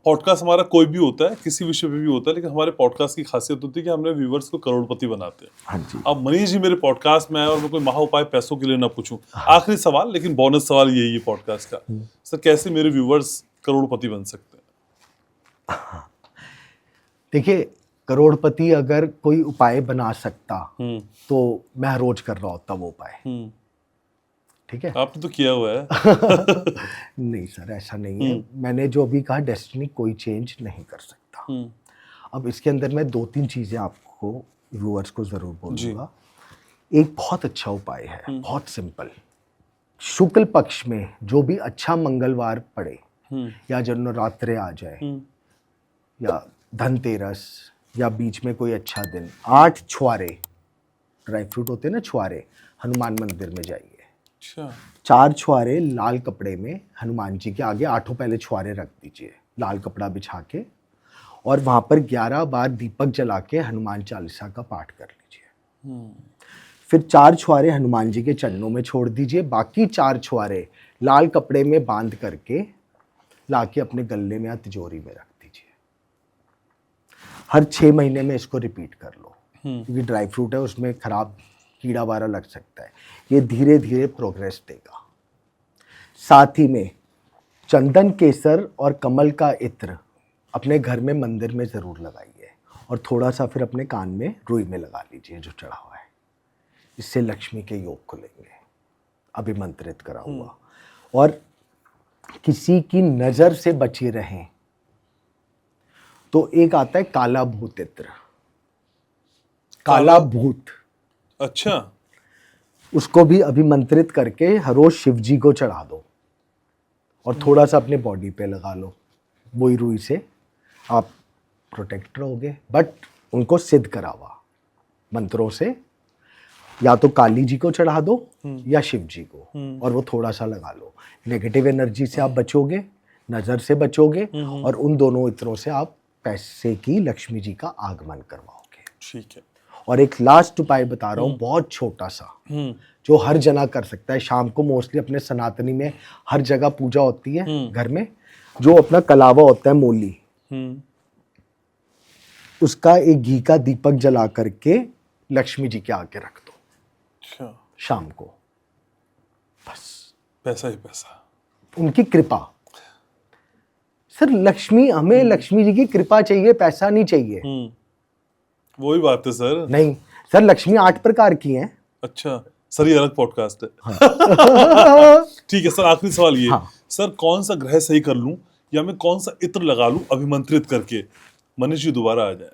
Speaker 1: पॉडकास्ट हमारा कोई भी होता है, किसी विषय पे भी होता है, लेकिन हमारे पॉडकास्ट की खासियत होती है कि हमने व्यूवर्स को करोड़पति बनाते हैं।
Speaker 2: हाँ जी।
Speaker 1: अब मनीष जी मेरे पॉडकास्ट में आए और मैं कोई महा उपाय पैसों के लिए ना पूछूं, आखिरी सवाल, लेकिन बोनस सवाल यही है पॉडकास्ट का, सर कैसे मेरे व्यूवर्स करोड़पति बन सकते हैं?
Speaker 2: देखिए, करोड़पति अगर कोई उपाय बना सकता तो मैं हर रोज कर रहा होता वो उपाय। ठीक है,
Speaker 1: आपने तो किया हुआ है।
Speaker 2: नहीं सर, ऐसा नहीं है। मैंने जो अभी कहा, डेस्टिनी कोई चेंज नहीं कर सकता। अब इसके अंदर मैं 2-3 चीजें आपको व्यूअर्स को जरूर बोलूंगा। एक बहुत अच्छा उपाय है, बहुत सिंपल। शुक्ल पक्ष में जो भी अच्छा मंगलवार पड़े, या जब नवरात्रे आ जाए, या धनतेरस, या बीच में कोई अच्छा दिन, 8 छुआरे, ड्राई फ्रूट होते हैं ना छुआरे, हनुमान मंदिर में जाइए।
Speaker 1: अच्छा।
Speaker 2: 4 छुआरे लाल कपड़े में हनुमान जी के आगे, 8 पहले छुआरे रख दीजिए लाल कपड़ा बिछा के, और वहां पर 11 बार दीपक जला के हनुमान चालीसा का पाठ कर लीजिए। फिर 4 छुआरे हनुमान जी के चरणों में छोड़ दीजिए, बाकी 4 छुआरे लाल कपड़े में बांध करके लाके अपने गले में या तिजोरी में रख दीजिए। हर 6 महीने में इसको रिपीट कर लो, क्योंकि ड्राई फ्रूट है, उसमें खराब कीड़ा वारा लग सकता है। ये धीरे धीरे प्रोग्रेस देगा। साथ ही में चंदन, केसर और कमल का इत्र अपने घर में मंदिर में ज़रूर लगाइए, और थोड़ा सा फिर अपने कान में रुई में लगा लीजिए जो चढ़ा हुआ है। इससे लक्ष्मी के योग खुलेंगे, अभिमंत्रित करा हुआ। और किसी की नज़र से बचे रहें तो एक आता है काला भूत इत्र, काला भूत।
Speaker 1: अच्छा।
Speaker 2: उसको भी अभिमंत्रित करके हर रोज शिव जी को चढ़ा दो, और थोड़ा सा अपने बॉडी पे लगा लो। वही रुई से आप प्रोटेक्ट रहोगे, बट उनको सिद्ध करा हुआ मंत्रों से, या तो काली जी को चढ़ा दो या शिव जी को, और वो थोड़ा सा लगा लो। नेगेटिव एनर्जी से आप बचोगे, नज़र से बचोगे, और उन दोनों इत्रों से आप पैसे की, लक्ष्मी जी का आगमन करवाओगे।
Speaker 1: ठीक है।
Speaker 2: और एक लास्ट उपाय बता रहा हूँ, बहुत छोटा सा, जो हर जना कर सकता है। शाम को मोस्टली अपने सनातनी में हर जगह पूजा होती है घर में, जो अपना कलावा होता है मूली, उसका एक घी का दीपक जला करके लक्ष्मी जी के आगे रख दो।
Speaker 1: अच्छा।
Speaker 2: शाम को, बस
Speaker 1: पैसा ही पैसा,
Speaker 2: उनकी कृपा। सर लक्ष्मी, हमें लक्ष्मी जी की कृपा चाहिए, पैसा नहीं चाहिए।
Speaker 1: वही बात है सर।
Speaker 2: नहीं सर, लक्ष्मी 8 प्रकार की हैं।
Speaker 1: अच्छा सर, ये अलग पॉडकास्ट है।
Speaker 2: हाँ।
Speaker 1: ठीक है सर, आखिरी सवाल ये,
Speaker 2: हाँ।
Speaker 1: सर कौन सा ग्रह सही कर लूं, या मैं कौन सा इत्र लगा लूं अभिमंत्रित करके, मनीष जी दोबारा आ जाए?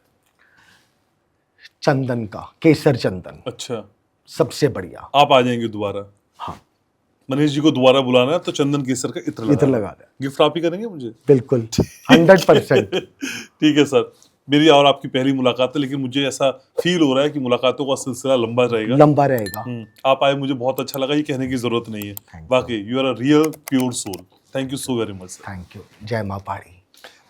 Speaker 2: चंदन का, केसर चंदन।
Speaker 1: अच्छा,
Speaker 2: सबसे बढ़िया।
Speaker 1: आप आ जाएंगे दोबारा?
Speaker 2: हाँ।
Speaker 1: मनीष जी को दोबारा बुलाना है तो चंदन केसर का इत्र
Speaker 2: लगा दे।
Speaker 1: गिफ्ट आप ही करेंगे मुझे?
Speaker 2: बिल्कुल, 100%।
Speaker 1: ठीक है सर, मेरी और आपकी पहली मुलाकात है, लेकिन मुझे ऐसा फील हो रहा है कि मुलाकातों का सिलसिला लंबा रहेगा। आप आए, मुझे बहुत अच्छा लगा, ये कहने की जरूरत नहीं है। वाकई you are a real pure soul. Thank you so very much sir.
Speaker 2: Thank you. जय मां पहाड़ी।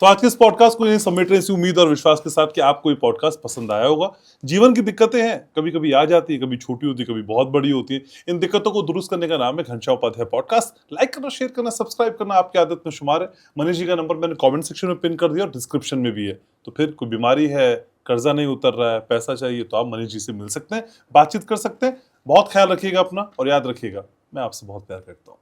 Speaker 1: तो आज के इस पॉडकास्ट को यही समेट रहे, इसी उम्मीद और विश्वास के साथ कि आपको ये पॉडकास्ट पसंद आया होगा। जीवन की दिक्कतें हैं, कभी कभी आ जाती है, कभी छोटी होती है, कभी बहुत बड़ी होती है। इन दिक्कतों को दुरुस्त करने का नाम है घनश्याम उपाध्याय पॉडकास्ट। लाइक करना, शेयर करना, सब्सक्राइब करना आपकी आदत में शुमार है। मनीष जी का नंबर मैंने कमेंट सेक्शन में पिन कर दिया और डिस्क्रिप्शन में भी है। तो फिर कोई बीमारी है, कर्जा नहीं उतर रहा है, पैसा चाहिए, तो आप मनीष जी से मिल सकते हैं, बातचीत कर सकते हैं। बहुत ख्याल रखिएगा अपना, और याद रखिएगा मैं आपसे बहुत प्यार करता हूँ।